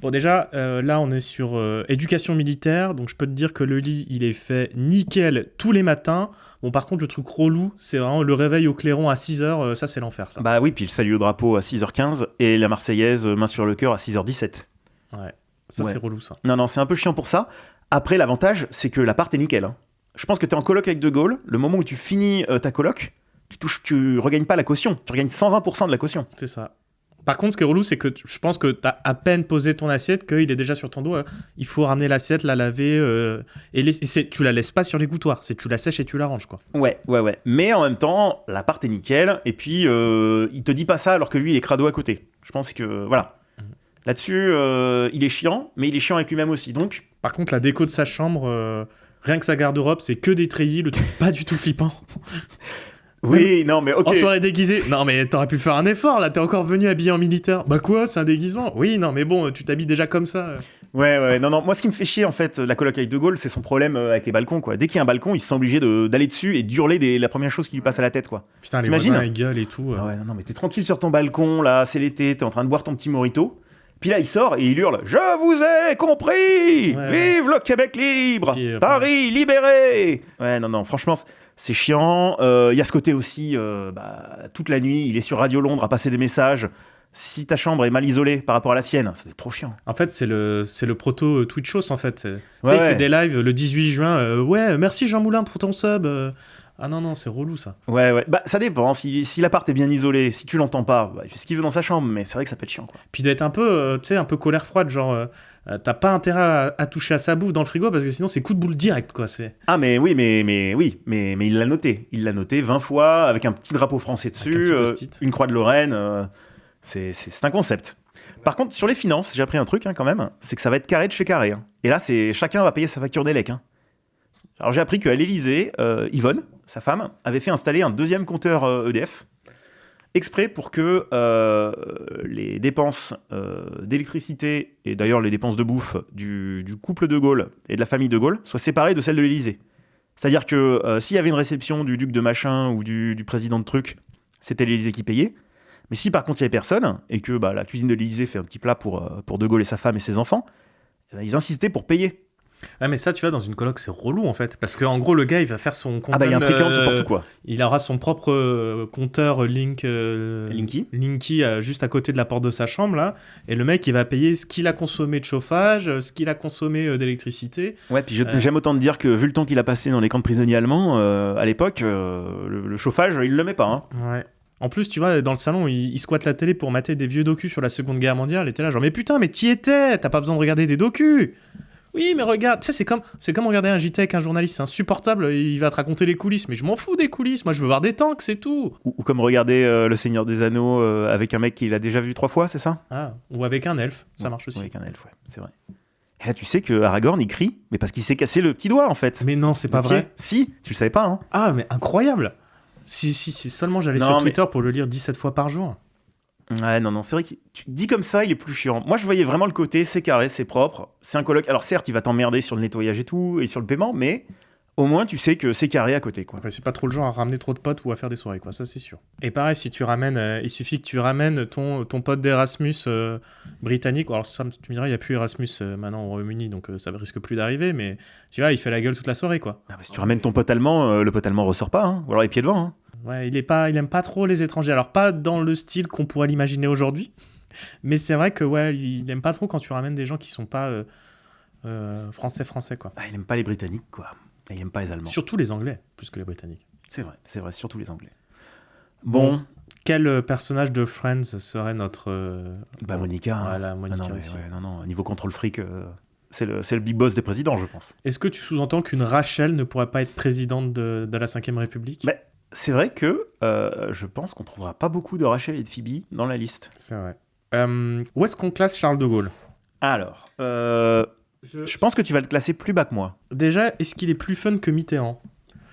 Bon, déjà, là, on est sur éducation militaire, donc je peux te dire que le lit, il est fait nickel tous les matins. Bon, par contre, le truc relou, c'est vraiment le réveil au clairon à 6h, ça, c'est l'enfer, ça. Bah oui, puis le salut au drapeau à 6h15, et la Marseillaise, main sur le cœur, à 6h17. Ouais, ça, c'est relou, ça. Non, c'est un peu chiant pour ça. Après, l'avantage, c'est que l'appart est nickel. Hein. Je pense que t'es en coloc avec De Gaulle, le moment où tu finis ta coloc, tu regagnes pas la caution, tu regagnes 120% de la caution. C'est ça. Par contre, ce qui est relou, c'est que je pense que t'as à peine posé ton assiette qu'il est déjà sur ton dos. Il faut ramener l'assiette, la laver, tu la laisses pas sur l'égouttoir. Tu la sèches et tu la ranges, quoi. Ouais. Mais en même temps, l'appart est nickel, et puis il te dit pas ça alors que lui, il est crado à côté. Je pense que, voilà. Là-dessus, il est chiant, mais il est chiant avec lui-même aussi, donc... Par contre, la déco de sa chambre, rien que sa garde-robe, c'est que des treillis, le truc pas du tout flippant. Oui, non, mais ok. En soirée déguisée. Non, mais t'aurais pu faire un effort, là. T'es encore venu habillé en militaire. Bah quoi, c'est un déguisement ? Oui, non, mais bon, tu t'habilles déjà comme ça. Ouais, non. Moi, ce qui me fait chier, en fait, la coloc avec De Gaulle, c'est son problème avec les balcons, quoi. Dès qu'il y a un balcon, il se sent obligé d'aller dessus et d'hurler la première chose qui lui passe à la tête, quoi. Putain, les voisins, ils gueulent et tout. Ah ouais, non, mais t'es tranquille sur ton balcon, là, c'est l'été, t'es en train de boire ton petit mojito. Puis là, il sort et il hurle « Je vous ai compris ! Vive le Québec libre ! Paris libéré !» Ouais, non, franchement, c'est chiant. Il y a ce côté aussi, toute la nuit, il est sur Radio Londres à passer des messages. Si ta chambre est mal isolée par rapport à la sienne, ça va être trop chiant. En fait, c'est le proto Twitchos, en fait. Il fait des lives le 18 juin. Ouais, merci Jean Moulin pour ton sub. Ah non, c'est relou ça. Ouais. Bah, ça dépend. Si l'appart est bien isolé, si tu l'entends pas, bah, il fait ce qu'il veut dans sa chambre, mais c'est vrai que ça peut être chiant, quoi. Puis d'être un peu, tu sais, un peu colère froide, genre, t'as pas intérêt à toucher à sa bouffe dans le frigo parce que sinon c'est coup de boule direct, quoi. Ah, mais il l'a noté. Il l'a noté 20 fois avec un petit drapeau français dessus, une croix de Lorraine. C'est un concept. Par contre, sur les finances, j'ai appris un truc quand même, c'est que ça va être carré de chez carré. Hein. Et là, chacun va payer sa facture d'élec. Hein. Alors j'ai appris qu'à l'Élysée, Yvonne, sa femme, avait fait installer un deuxième compteur EDF, exprès pour que les dépenses d'électricité, et d'ailleurs les dépenses de bouffe du couple de Gaulle et de la famille de Gaulle, soient séparées de celles de l'Élysée. C'est-à-dire que s'il y avait une réception du duc de machin ou du président de truc, c'était l'Élysée qui payait. Mais si par contre il n'y avait personne, et que la cuisine de l'Élysée fait un petit plat pour De Gaulle et sa femme et ses enfants, ils insistaient pour payer. Ah mais ça tu vois dans une coloc c'est relou en fait parce que en gros le gars il va faire son compteur. Ah bah il y a un tricard pour tout quoi. Il aura son propre compteur Linky juste à côté de la porte de sa chambre là et le mec il va payer ce qu'il a consommé de chauffage, ce qu'il a consommé d'électricité. Ouais puis j'aime autant te dire que vu le temps qu'il a passé dans les camps de prisonniers allemands à l'époque le chauffage il le met pas hein. Ouais. En plus, tu vois, dans le salon, il squatte la télé pour mater des vieux docus sur la Seconde Guerre mondiale. Et t'es là, genre, mais putain, mais t'y étais, t'as pas besoin de regarder des docus. Oui, mais regarde, tu sais, c'est comme regarder un JT avec un journaliste, c'est insupportable, il va te raconter les coulisses, mais je m'en fous des coulisses, moi je veux voir des tanks, c'est tout. Ou comme regarder Le Seigneur des Anneaux avec un mec qu'il a déjà vu 3 fois, c'est ça ? Ah, ou avec un elfe, ça marche aussi. Ou avec un elfe, ouais, c'est vrai. Et là, tu sais que Aragorn, il crie, mais parce qu'il s'est cassé le petit doigt, en fait. Mais non, c'est pas vrai. Si, tu le savais pas, hein. Ah, mais incroyable. Si seulement j'allais sur Twitter pour le lire 17 fois par jour. Ouais, non, c'est vrai que tu dis comme ça, il est plus chiant. Moi, je voyais vraiment le côté, c'est carré, c'est propre, c'est un coloc. Alors certes, il va t'emmerder sur le nettoyage et tout, et sur le paiement, mais au moins, tu sais que c'est carré à côté, quoi. Ouais, c'est pas trop le genre à ramener trop de potes ou à faire des soirées, quoi, ça c'est sûr. Et pareil, si tu ramènes, il suffit que tu ramènes ton pote d'Erasmus britannique. Alors ça, tu me diras, il n'y a plus Erasmus maintenant au Royaume-Uni, donc ça risque plus d'arriver, mais tu vois, il fait la gueule toute la soirée, quoi. Ah, bah, si tu ramènes ton pote allemand, le pote allemand ressort pas, hein, ou alors les pieds devant, hein. Ouais, il aime pas trop les étrangers. Alors pas dans le style qu'on pourrait l'imaginer aujourd'hui, mais c'est vrai que ouais, il aime pas trop quand tu ramènes des gens qui sont pas français quoi. Ah, il aime pas les Britanniques quoi. Et il aime pas les Allemands. Surtout les Anglais plus que les Britanniques. C'est vrai, surtout les Anglais. Bon, quel personnage de Friends serait notre Monica. Hein. Voilà, Monica aussi. Non, niveau contrôle fric. C'est le big boss des présidents, je pense. Est-ce que tu sous-entends qu'une Rachel ne pourrait pas être présidente de la 5ème République ? Mais c'est vrai que je pense qu'on trouvera pas beaucoup de Rachel et de Phoebe dans la liste. C'est vrai. Où est-ce qu'on classe Charles de Gaulle ? Alors, je pense que tu vas le classer plus bas que moi. Déjà, est-ce qu'il est plus fun que Mitterrand ?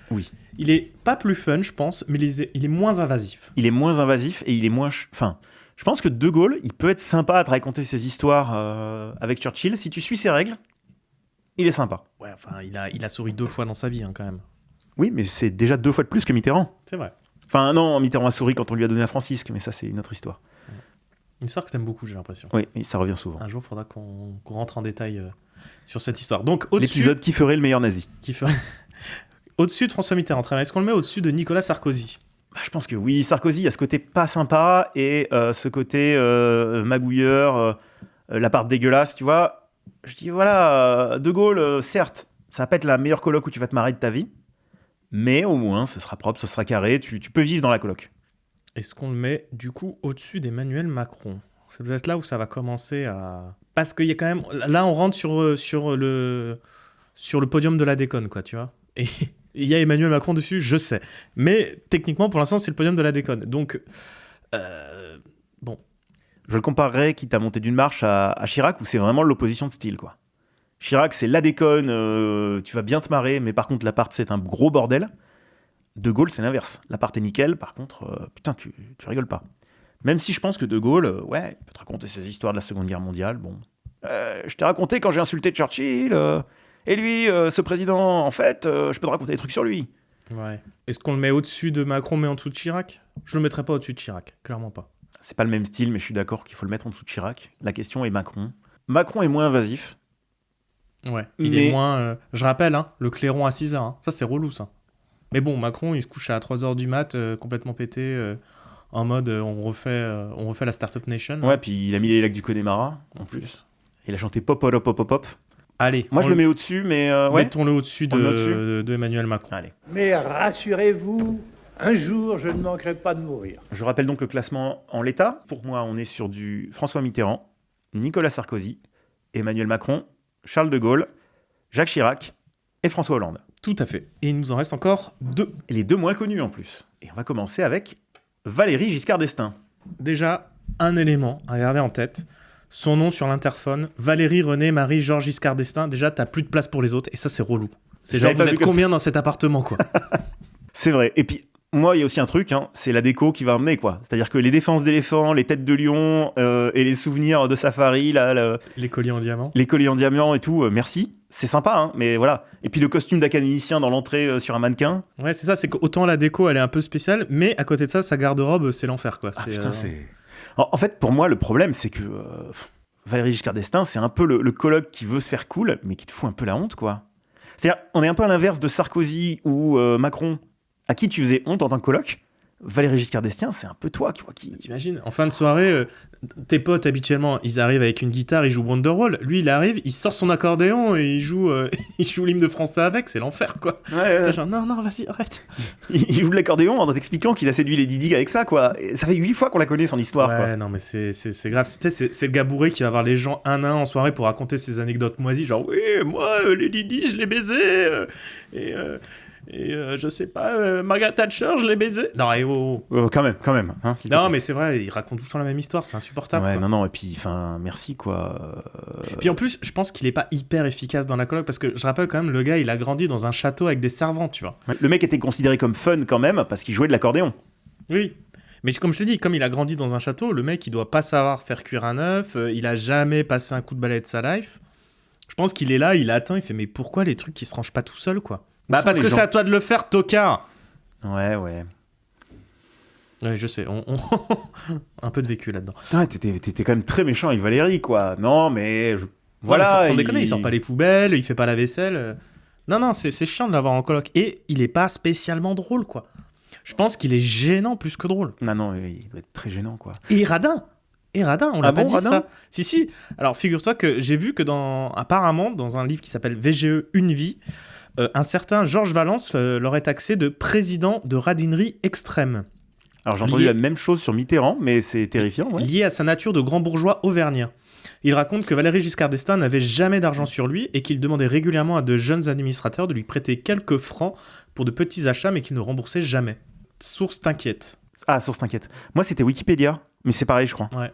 Oui. Il est pas plus fun, je pense, mais il est moins invasif. Il est moins invasif et il est moins... Enfin, je pense que De Gaulle, il peut être sympa à te raconter ses histoires avec Churchill. Si tu suis ses règles, il est sympa. Ouais, enfin, il a souri 2 fois dans sa vie, hein, quand même. Oui, mais c'est déjà 2 fois de plus que Mitterrand. C'est vrai. Enfin, non, Mitterrand a souri quand on lui a donné un Francisque, mais ça, c'est une autre histoire. Une histoire que t'aimes beaucoup, j'ai l'impression. Oui, ça revient souvent. Un jour, il faudra qu'on rentre en détail sur cette histoire. Donc, au-dessus... L'épisode qui ferait le meilleur nazi. Au-dessus de François Mitterrand, est-ce qu'on le met au-dessus de Nicolas Sarkozy ? Je pense que oui, Sarkozy a ce côté pas sympa et ce côté magouilleur, la part dégueulasse, tu vois. Je dis, voilà, De Gaulle, certes, ça va pas être la meilleure coloc où tu vas te marrer de ta vie, mais au moins, ce sera propre, ce sera carré, tu peux vivre dans la coloc. Est-ce qu'on le met, du coup, au-dessus d'Emmanuel Macron ? C'est peut-être là où ça va commencer à... Parce qu'il y a quand même... Là, on rentre sur le podium de la déconne, quoi, tu vois. Et il y a Emmanuel Macron dessus, je sais. Mais techniquement, pour l'instant, c'est le podium de la déconne. Donc, bon. Je le comparerais, quitte à monter d'une marche, à Chirac, où c'est vraiment l'opposition de style, quoi. Chirac, c'est la déconne, tu vas bien te marrer, mais par contre, l'appart, c'est un gros bordel. De Gaulle, c'est l'inverse. L'appart est nickel, par contre, putain, tu rigoles pas. Même si je pense que De Gaulle, ouais, il peut te raconter ses histoires de la Seconde Guerre mondiale, bon. Je t'ai raconté quand j'ai insulté Churchill, et lui, ce président, en fait, je peux te raconter des trucs sur lui. Ouais. Est-ce qu'on le met au-dessus de Macron, mais en dessous de Chirac ? Je le mettrais pas au-dessus de Chirac, clairement pas. C'est pas le même style, mais je suis d'accord qu'il faut le mettre en dessous de Chirac. La question est Macron. Macron est moins invasif. Ouais, il est moins... je rappelle, hein, le clairon à 6h, hein. Ça c'est relou, ça. Mais bon, Macron, il se couche à 3h du mat, complètement pété, en mode on refait la Startup Nation. Ouais, puis il a mis les lacs du Connemara, en plus. Il a chanté pop, pop, pop, pop, pop. Allez. Moi, je le mets au-dessus, mais ouais. Mettons-le au-dessus de Emmanuel Macron. Allez. Mais rassurez-vous, un jour, je ne manquerai pas de mourir. Je rappelle donc le classement en l'état. Pour moi, on est sur du François Mitterrand, Nicolas Sarkozy, Emmanuel Macron, Charles de Gaulle, Jacques Chirac et François Hollande. Tout à fait. Et il nous en reste encore 2. Et les 2 moins connus en plus. Et on va commencer avec Valéry Giscard d'Estaing. Déjà, un élément à garder en tête. Son nom sur l'interphone, Valérie, René, Marie, Georges Giscard d'Estaing. Déjà, t'as plus de place pour les autres. Et ça, c'est relou. C'est genre, vous êtes combien dans cet appartement, quoi. C'est vrai. Et puis, moi, il y a aussi un truc, c'est la déco qui va emmener, quoi. C'est-à-dire que les défenses d'éléphants, les têtes de lion et les souvenirs de safari, là, les colliers en diamant. Les colliers en diamant et tout, merci. C'est sympa, mais voilà. Et puis le costume d'académicien dans l'entrée sur un mannequin. Ouais, c'est ça. C'est qu'autant la déco, elle est un peu spéciale, mais à côté de ça, sa garde-robe, c'est l'enfer, quoi. C'est... En fait, pour moi, le problème, c'est que Valéry Giscard d'Estaing, c'est un peu le coloc qui veut se faire cool, mais qui te fout un peu la honte, quoi. C'est-à-dire, on est un peu à l'inverse de Sarkozy ou Macron, à qui tu faisais honte en tant que coloc. Valéry Giscard d'Estaing, c'est un peu toi qui... T'imagines, en fin de soirée, tes potes, habituellement, ils arrivent avec une guitare, ils jouent Wonderwall. Lui, il arrive, il sort son accordéon et il joue l'hymne de français avec. C'est l'enfer, quoi. Ouais. Genre, non, vas-y, arrête. Il joue de l'accordéon en t'expliquant qu'il a séduit les Didi avec ça, quoi. Et ça fait 8 fois qu'on la connaît, son histoire, ouais, quoi. Non, mais c'est grave. C'est le gars bourré qui va voir les gens un à un en soirée pour raconter ses anecdotes moisies. Genre, oui, moi, les Didi, je les baisais. Et je sais pas, Margaret Thatcher, je l'ai baisé. Non, et quand même. Hein, non, mais c'est vrai, il raconte tout le temps la même histoire, c'est insupportable. Ouais, quoi. non, et puis, merci, quoi. Puis en plus, je pense qu'il est pas hyper efficace dans la coloc, parce que je rappelle quand même, le gars, il a grandi dans un château avec des servantes, tu vois. Le mec était considéré comme fun quand même, parce qu'il jouait de l'accordéon. Oui. Mais comme je te dis, comme il a grandi dans un château, le mec, il doit pas savoir faire cuire un œuf, il a jamais passé un coup de balai de sa life. Je pense qu'il est là, il attend, il fait, mais pourquoi les trucs qui se rangent pas tout seuls, quoi? Bah parce que c'est à toi de le faire, tocard. Ouais. Ouais, je sais, un peu de vécu là-dedans. Putain, t'étais quand même très méchant avec Valéry, quoi. Non, mais... Voilà, sans déconner, il sort pas les poubelles, il fait pas la vaisselle. Non, c'est chiant de l'avoir en coloc. Et il est pas spécialement drôle, quoi. Je pense qu'il est gênant plus que drôle. Non, il doit être très gênant, quoi. Et radin, on l'a pas dit radin ça. Si. Alors, figure-toi que j'ai vu que apparemment, dans un livre qui s'appelle VGE Une vie, un certain Georges Valence l'aurait taxé de président de radinerie extrême. Alors j'ai entendu la même chose sur Mitterrand, mais c'est terrifiant. Ouais. Lié à sa nature de grand bourgeois auvergnat. Il raconte que Valéry Giscard d'Estaing n'avait jamais d'argent sur lui et qu'il demandait régulièrement à de jeunes administrateurs de lui prêter quelques francs pour de petits achats, mais qu'il ne remboursait jamais. Source t'inquiète. Ah, source t'inquiète. Moi, c'était Wikipédia, mais c'est pareil, je crois. Ouais,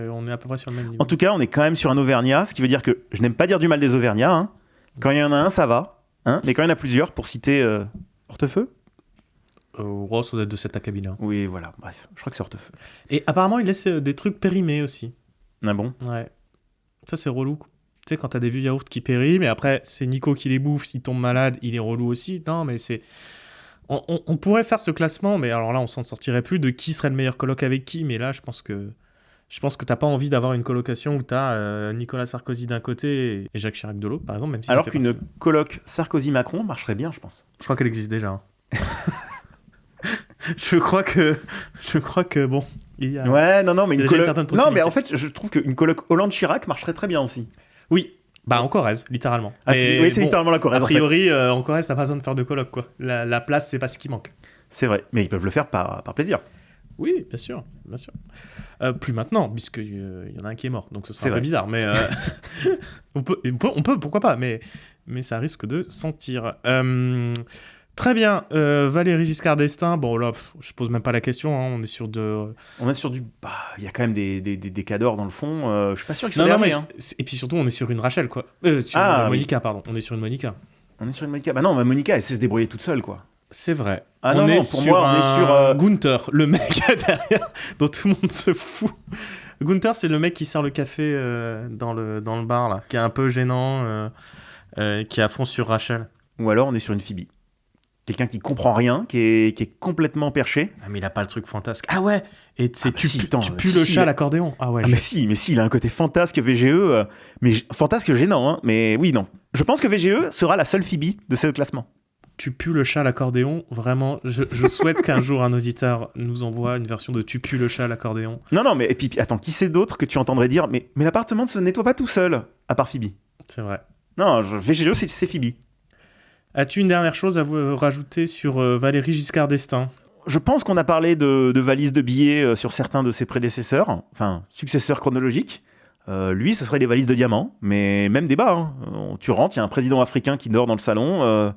on est à peu près sur le même niveau. En tout cas, on est quand même sur un Auvergnat, ce qui veut dire que je n'aime pas dire du mal des Auvergnats. Hein. Quand il y en a un, ça va. Hein, mais quand il y en a plusieurs, pour citer Hortefeux Ross, ça doit être de cet acabit-là. Oui, voilà, bref, je crois que c'est Hortefeux. Et apparemment, il laisse des trucs périmés aussi. Ah bon ? Ouais. Ça, c'est relou. Tu sais, quand t'as des vieux yaourts qui périment, mais après, c'est Nico qui les bouffe, il tombe malade, il est relou aussi. Non, mais c'est... On pourrait faire ce classement, mais alors là, on s'en sortirait plus de qui serait le meilleur coloc avec qui, mais là, je pense que t'as pas envie d'avoir une colocation où t'as Nicolas Sarkozy d'un côté et Jacques Chirac de l'autre, par exemple, même si alors qu'une coloc Sarkozy-Macron marcherait bien, je pense. Je crois qu'elle existe déjà. Hein. je crois que bon, il y a... Ouais, non, mais une coloc... Non, mais en fait, je trouve qu'une coloc Hollande-Chirac marcherait très bien aussi. Oui. Bah en Corrèze, littéralement. Oui, c'est littéralement la Corrèze. A priori, en Corrèze, t'as pas besoin de faire de coloc, quoi. La place, c'est pas ce qui manque. C'est vrai, mais ils peuvent le faire par plaisir. Oui, bien sûr. Plus maintenant, puisqu'il y en a un qui est mort, donc ce sera un peu bizarre. Mais on peut, pourquoi pas, mais ça risque de sentir. Très bien, Valéry Giscard d'Estaing, bon là, je pose même pas la question, hein, on est sur du... Bah, il y a quand même des cadors dans le fond, je suis pas sûr qu'ils soient derniers. Hein. Et puis surtout, on est sur une Rachel, quoi. Monica, pardon, on est sur une Monica. Bah non, Monica, elle sait se débrouiller toute seule, quoi. C'est vrai. Ah non, pour moi, on est sur... Gunther, le mec derrière, dont tout le monde se fout. Gunther, c'est le mec qui sert le café dans le bar, là, qui est un peu gênant, qui est à fond sur Rachel. Ou alors, on est sur une Phoebe. Quelqu'un qui comprend rien, qui est complètement perché. Ah, mais il a pas le truc fantasque. Ah ouais. Et tu pues le chat à l'accordéon. Ah ouais. Mais si, il a un côté fantasque VGE, mais fantasque gênant, hein. Mais oui, non. Je pense que VGE sera la seule Phoebe de ce classement. Tu pues le chat à l'accordéon, vraiment, je souhaite qu'un jour un auditeur nous envoie une version de tu pues le chat à l'accordéon. Non, mais et puis attends, qui c'est d'autre que tu entendrais dire mais l'appartement ne se nettoie pas tout seul, à part Phoebe. C'est vrai. Non, VGE, c'est Phoebe. As-tu une dernière chose à vous rajouter sur Valéry Giscard d'Estaing ? Je pense qu'on a parlé de valises de billets sur certains de ses prédécesseurs, enfin, successeurs chronologiques. Lui, ce serait des valises de diamants, mais même débat. Hein. Tu rentres, il y a un président africain qui dort dans le salon,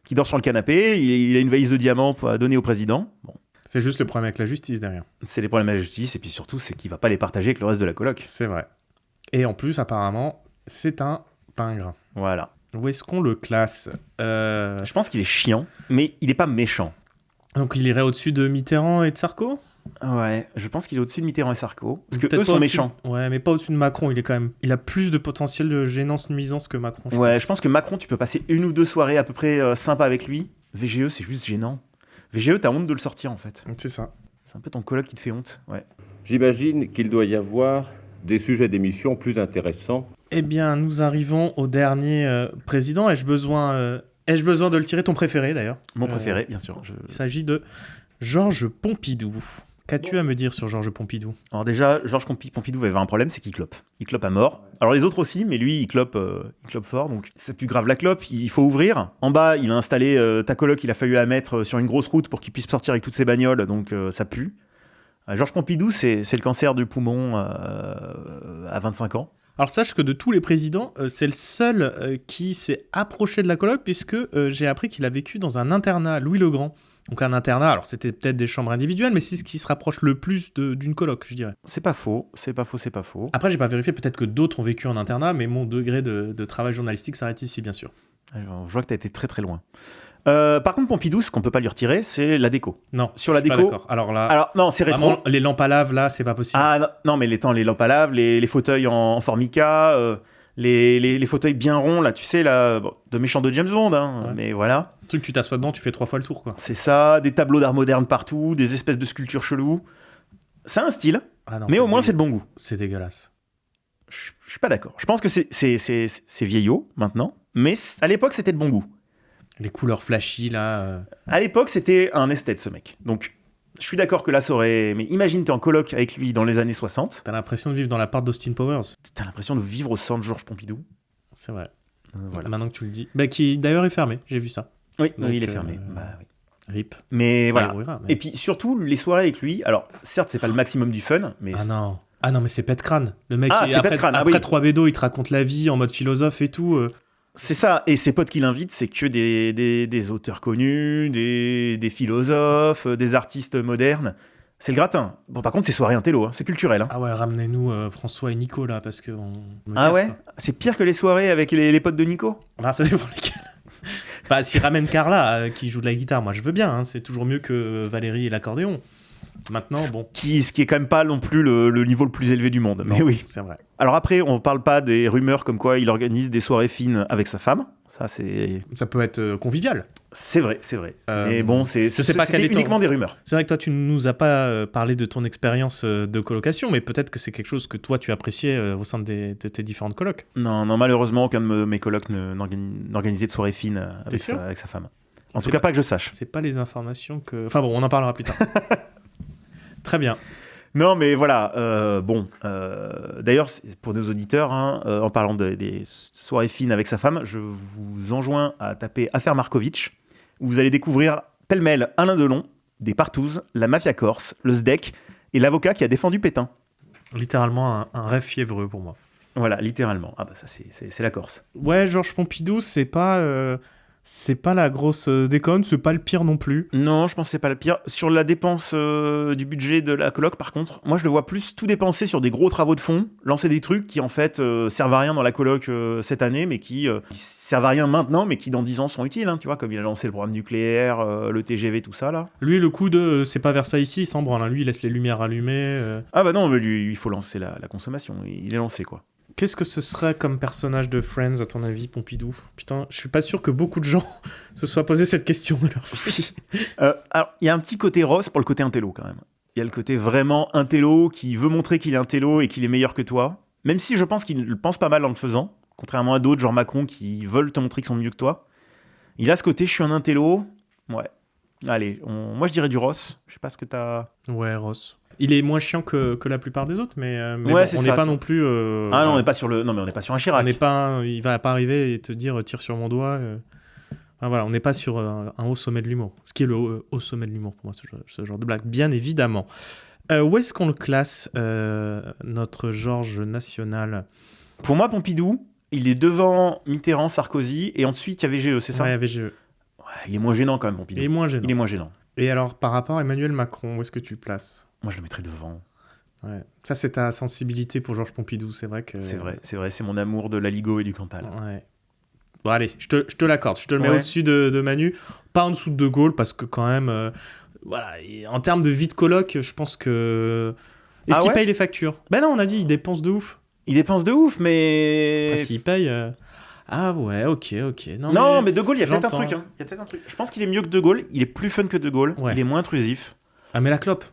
qui dort sur le canapé, il a une valise de diamants à donner au président. Bon. C'est juste le problème avec la justice derrière. C'est les problèmes avec la justice, et puis surtout, c'est qu'il ne va pas les partager avec le reste de la coloc. C'est vrai. Et en plus, apparemment, c'est un pingre. Voilà. Où est-ce qu'on le classe ? Je pense qu'il est chiant, mais il n'est pas méchant. Donc il irait au-dessus de Mitterrand et de Sarko ? Ouais, je pense qu'il est au-dessus de Mitterrand et Sarko, parce que peut-être eux sont au-dessus... méchants. Ouais, mais pas au-dessus de Macron, il a plus de potentiel de gênance, nuisance que Macron. Je pense que Macron, tu peux passer 1 ou 2 soirées à peu près sympa avec lui. VGE, c'est juste gênant. VGE, t'as honte de le sortir, en fait. C'est ça. C'est un peu ton coloc qui te fait honte, ouais. J'imagine qu'il doit y avoir des sujets d'émission plus intéressants. Eh bien, nous arrivons au dernier président. Ai-je besoin de le tirer, ton préféré d'ailleurs ? Mon préféré, bien sûr. Il s'agit de Georges Pompidou. Qu'as-tu à me dire sur Georges Pompidou ? Alors déjà, Georges Pompidou va avoir un problème, c'est qu'il clope. Il clope à mort. Alors les autres aussi, mais lui, il clope fort, donc c'est plus grave la clope. Il faut ouvrir. En bas, il a installé ta coloc, il a fallu la mettre sur une grosse route pour qu'il puisse sortir avec toutes ses bagnoles, donc ça pue. Georges Pompidou, c'est le cancer du poumon à 25 ans. Alors sache que de tous les présidents, c'est le seul qui s'est approché de la coloc, puisque j'ai appris qu'il a vécu dans un internat, Louis le Grand. Donc un internat, alors c'était peut-être des chambres individuelles, mais c'est ce qui se rapproche le plus d'une coloc, je dirais. C'est pas faux. Après, j'ai pas vérifié, peut-être que d'autres ont vécu en internat, mais mon degré de travail journalistique s'arrête ici, bien sûr. Je vois que t'as été très très loin. Par contre, Pompidou, ce qu'on peut pas lui retirer, c'est la déco. Non, sur la déco. Pas d'accord. Alors non, c'est rétro. Vraiment, les lampes à lave, là, c'est pas possible. Ah non, mais les lampes à lave, les fauteuils en formica, les fauteuils bien ronds, là, tu sais, là, de méchants de James Bond, hein, ouais. Mais voilà. Le truc, tu t'assois dedans, tu fais 3 fois le tour, quoi. C'est ça, des tableaux d'art moderne partout, des espèces de sculptures cheloues. C'est un style, mais au moins c'est de bon goût. C'est dégueulasse. Je suis pas d'accord. Je pense que c'est vieillot, maintenant, mais à l'époque, c'était de bon goût. Les couleurs flashy, là... À l'époque, c'était un esthète, ce mec. Donc, je suis d'accord que là, ça aurait... Mais imagine, t'es en coloc avec lui dans les années 60. T'as l'impression de vivre dans l'appart d'Austin Powers. T'as l'impression de vivre au centre de Georges Pompidou. C'est vrai. Voilà. Maintenant que tu le dis. Bah, qui d'ailleurs est fermé, j'ai vu ça. Oui, donc, il est fermé. Bah, oui. RIP. Mais voilà. Ouvrira, mais... Et puis surtout, les soirées avec lui, alors certes, c'est pas le maximum du fun, mais... Ah non, mais c'est pète crâne. Le mec, après 3 bédos, il te raconte la vie en mode philosophe et tout. C'est ça, et ses potes qu'il invite, c'est que des auteurs connus, des philosophes, des artistes modernes. C'est le gratin. Bon, par contre, c'est soirée intello, hein. C'est culturel. Hein. Ah ouais, ramenez-nous François et Nico, là, parce que... Ah ouais, c'est pire que les soirées avec les potes de Nico. Ah, ça dépend lesquels. Enfin, s'il ramène Carla, qui joue de la guitare, moi je veux bien, hein. C'est toujours mieux que Valérie et l'accordéon. Maintenant, bon. Ce qui est quand même pas non plus le niveau le plus élevé du monde. Non, mais oui. C'est vrai. Alors après, on parle pas des rumeurs comme quoi il organise des soirées fines avec sa femme. Ça peut être convivial. C'est vrai. Mais bon, c'était uniquement des rumeurs. C'est vrai que toi, tu ne nous as pas parlé de ton expérience de colocation, mais peut-être que c'est quelque chose que toi, tu appréciais au sein de tes différentes colocs. Non, malheureusement, aucun de mes colocs n'organisait de soirée fine avec sa femme. En tout cas, pas que je sache. C'est pas les informations que... Enfin bon, on en parlera plus tard. Très bien. Non, mais voilà. D'ailleurs, pour nos auditeurs, hein, en parlant des soirées fines avec sa femme, je vous enjoins à taper Affaire Markovitch, où vous allez découvrir pêle-mêle Alain Delon, des Partouzes, la mafia corse, le SDEC et l'avocat qui a défendu Pétain. Littéralement un rêve fiévreux pour moi. Voilà, littéralement. Ah bah ça, c'est la Corse. Ouais, Georges Pompidou, c'est pas la grosse déconne, c'est pas le pire non plus. Non, je pense que c'est pas le pire. Sur la dépense du budget de la coloc, par contre, moi je le vois plus tout dépenser sur des gros travaux de fond, lancer des trucs qui en fait servent à rien dans la coloc cette année, mais qui servent à rien maintenant, mais qui dans 10 ans sont utiles, hein, tu vois, comme il a lancé le programme nucléaire, le TGV, tout ça là. Lui, le coup de c'est pas Versailles ici, il s'en branle, hein. Lui, il laisse les lumières allumées. Ah bah non, mais lui, il faut lancer la consommation, il est lancé quoi. Qu'est-ce que ce serait comme personnage de Friends, à ton avis, Pompidou ? Putain, je suis pas sûr que beaucoup de gens se soient posé cette question de leur vie. Alors, il y a un petit côté Ross pour le côté intello, quand même. Il y a le côté vraiment intello, qui veut montrer qu'il est intello et qu'il est meilleur que toi. Même si je pense qu'il le pense pas mal en le faisant, contrairement à d'autres, genre Macron, qui veulent te montrer qu'ils sont mieux que toi. Il a ce côté, je suis un intello. Ouais. Allez, moi je dirais du Ross. Je sais pas ce que t'as... Ouais, Ross. Il est moins chiant que la plupart des autres, mais Ouais, bon, c'est on ça, n'est pas tu- non plus. Ah non, on n'est pas sur le. Non, mais on n'est pas sur un Chirac. On n'est pas, il va pas arriver et te dire tire sur mon doigt. Enfin, voilà, on n'est pas sur un haut sommet de l'humour. Ce qui est le haut sommet de l'humour pour moi, ce genre de blague, bien évidemment. Où est-ce qu'on le classe, notre Georges national? Pour moi, Pompidou, il est devant Mitterrand, Sarkozy, et ensuite il y a VGE, c'est ça? Ouais, VGE. Ouais, il est moins gênant quand même, Pompidou. Il est moins gênant. Il est moins gênant. Et alors, par rapport à Emmanuel Macron, où est-ce que tu le places? Moi, je le mettrais devant. Ouais. Ça, c'est ta sensibilité pour Georges Pompidou, c'est vrai que... C'est vrai, c'est mon amour de l'Aligo et du Cantal. Ouais. Bon, allez, je te l'accorde, je te le mets Ouais. au-dessus de Manu, pas en dessous de De Gaulle, parce que quand même, voilà, et en termes de vie de coloc, je pense que... Est-ce qu'il paye les factures? Ben non, on a dit, il dépense de ouf. Il dépense de ouf, mais... Enfin, s'il paye... Ah ouais, ok. Non, mais De Gaulle, il y a peut-être un j'entends. truc. Hein. Il y a peut-être un truc. Je pense qu'il est mieux que De Gaulle, il est plus fun que De Gaulle, Ouais. il est moins intrusif. Ah, mais la clope.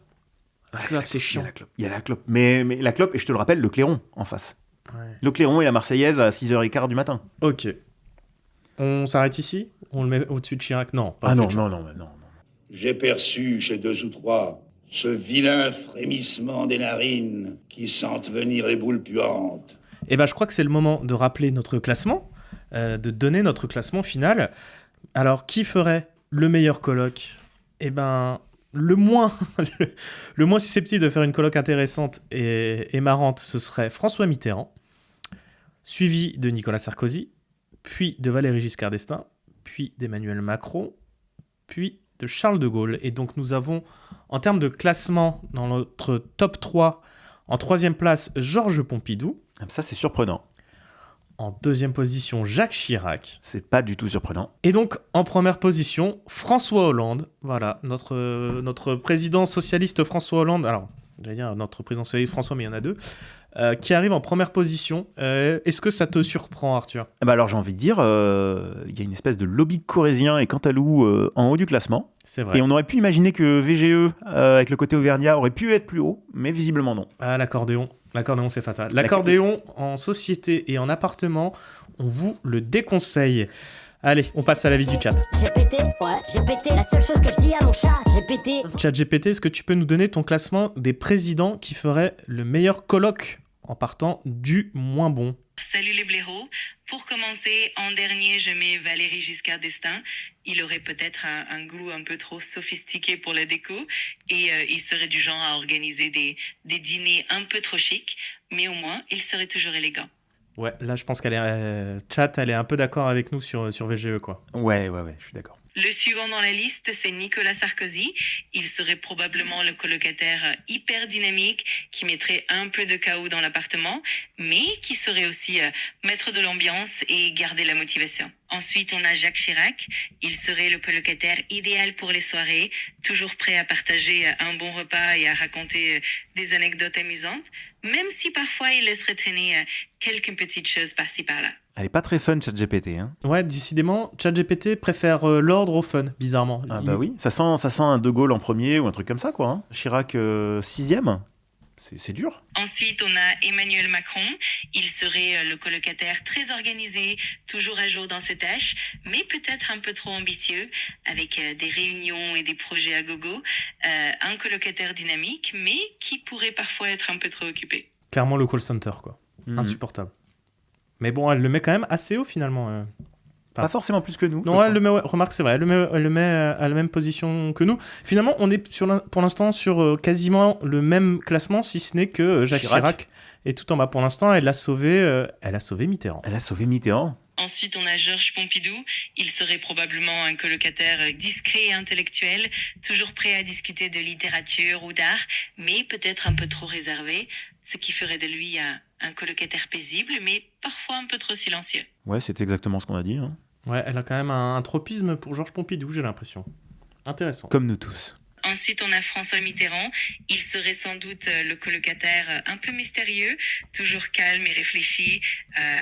La Ouais, clope, c'est chiant. Il y a la clope. Mais la clope, et je te le rappelle, le clairon en face. Ouais. Le clairon et la Marseillaise à 6h15 du matin. Ok. On s'arrête ici? On le met au-dessus de Chirac? Non. Pas Ah au-dessus non, de Chirac. non. J'ai perçu chez 2 ou 3 ce vilain frémissement des narines qui sentent venir les boules puantes. Eh ben, je crois que c'est le moment de rappeler notre classement, de donner notre classement final. Alors, qui ferait le meilleur colloque? Eh ben, le moins susceptible de faire une colloque intéressante et marrante, ce serait François Mitterrand, suivi de Nicolas Sarkozy, puis de Valéry Giscard d'Estaing, puis d'Emmanuel Macron, puis de Charles de Gaulle. Et donc, nous avons, en termes de classement, dans notre top 3, en 3e place, Georges Pompidou. Ça, c'est surprenant. En 2e position, Jacques Chirac. C'est pas du tout surprenant. Et donc, en 1re position, François Hollande. Voilà, notre président socialiste François Hollande. Alors, j'allais dire notre président socialiste François, mais il y en a 2. Qui arrive en 1re position. Est-ce que ça te surprend, Arthur? Alors, j'ai envie de dire, il y a une espèce de lobby corrézien et Cantalou en haut du classement. C'est vrai. Et on aurait pu imaginer que VGE, avec le côté auvergnat, aurait pu être plus haut, mais visiblement non. Ah, l'accordéon. L'accordéon, c'est fatal. L'accordéon en société et en appartement, on vous le déconseille. Allez, on passe à l'avis du chat. J'ai pété, la seule chose que je dis à mon chat, j'ai pété. Chat GPT, est-ce que tu peux nous donner ton classement des présidents qui feraient le meilleur colloque en partant du moins bon? Salut les blaireaux. Pour commencer, en dernier, je mets Valéry Giscard d'Estaing. Il aurait peut-être un goût un peu trop sophistiqué pour la déco et il serait du genre à organiser des dîners un peu trop chics, mais au moins, il serait toujours élégant. Ouais, là je pense qu'elle est chat, elle est un peu d'accord avec nous sur VGE quoi. Ouais, je suis d'accord. Le suivant dans la liste, c'est Nicolas Sarkozy. Il serait probablement le colocataire hyper dynamique qui mettrait un peu de chaos dans l'appartement, mais qui saurait aussi mettre de l'ambiance et garder la motivation. Ensuite, on a Jacques Chirac. Il serait le colocataire idéal pour les soirées, toujours prêt à partager un bon repas et à raconter des anecdotes amusantes, même si parfois il laisserait traîner quelques petites choses par-ci par-là. Elle est pas très fun, ChatGPT. Hein. Ouais, décidément, ChatGPT préfère l'ordre au fun, bizarrement. Ah bah oui, ça sent un De Gaulle en premier ou un truc comme ça, quoi. Hein. Chirac 6e, c'est dur. Ensuite, on a Emmanuel Macron. Il serait le colocataire très organisé, toujours à jour dans ses tâches, mais peut-être un peu trop ambitieux, avec des réunions et des projets à gogo. Un colocataire dynamique, mais qui pourrait parfois être un peu trop occupé. Clairement le call center, quoi. Insupportable. Mais bon, elle le met quand même assez haut, finalement. Enfin, pas forcément plus que nous. Non, elle le met, remarque, c'est vrai, elle le met à la même position que nous. Finalement, on est pour l'instant sur quasiment le même classement, si ce n'est que Jacques Chirac est tout en bas. Pour l'instant, elle a sauvé Mitterrand. Elle a sauvé Mitterrand. Ensuite, on a Georges Pompidou. Il serait probablement un colocataire discret et intellectuel, toujours prêt à discuter de littérature ou d'art, mais peut-être un peu trop réservé, ce qui ferait de lui un colocataire paisible, mais parfois un peu trop silencieux. Ouais, c'est exactement ce qu'on a dit. Hein. Ouais, elle a quand même un tropisme pour Georges Pompidou, j'ai l'impression. Intéressant. Comme nous tous. Ensuite, on a François Mitterrand. Il serait sans doute le colocataire un peu mystérieux, toujours calme et réfléchi,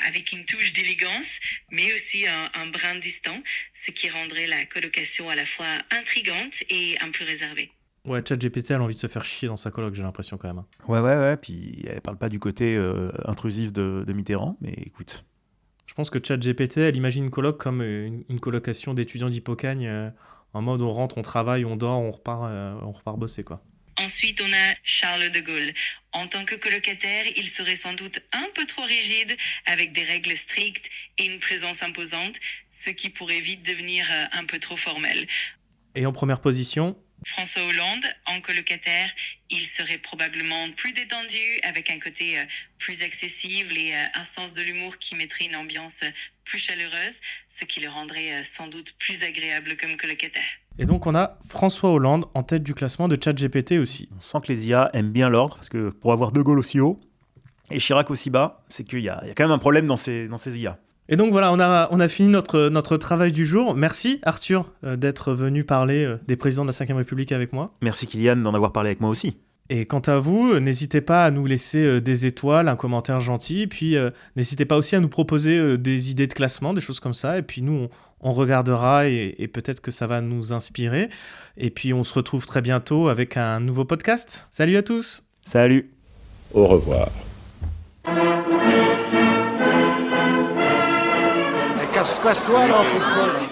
avec une touche d'élégance, mais aussi un brin distant, ce qui rendrait la colocation à la fois intrigante et un peu réservée. Ouais, ChatGPT, elle a envie de se faire chier dans sa coloc, j'ai l'impression quand même. Ouais, puis elle parle pas du côté intrusif de Mitterrand, mais écoute. Je pense que ChatGPT, elle imagine une coloc comme une colocation d'étudiants d'Hippocagne, en mode on rentre, on travaille, on dort, on repart bosser, quoi. Ensuite, on a Charles de Gaulle. En tant que colocataire, il serait sans doute un peu trop rigide, avec des règles strictes et une présence imposante, ce qui pourrait vite devenir un peu trop formel. Et en première position, François Hollande, en colocataire, il serait probablement plus détendu, avec un côté plus accessible et un sens de l'humour qui mettrait une ambiance plus chaleureuse, ce qui le rendrait sans doute plus agréable comme colocataire. et donc on a François Hollande en tête du classement de ChatGPT aussi. On sent que les IA aiment bien l'ordre, parce que pour avoir De Gaulle aussi haut et Chirac aussi bas, c'est qu'il y a quand même un problème dans ces IA. Et donc voilà, on a fini notre travail du jour. Merci Arthur d'être venu parler des présidents de la 5e République avec moi. Merci Kylian d'en avoir parlé avec moi aussi. Et quant à vous, n'hésitez pas à nous laisser des étoiles, un commentaire gentil, puis n'hésitez pas aussi à nous proposer des idées de classement, des choses comme ça, et puis nous on regardera et peut-être que ça va nous inspirer. Et puis on se retrouve très bientôt avec un nouveau podcast. Salut à tous. Salut. Au revoir. Casse-toi là, pauvre.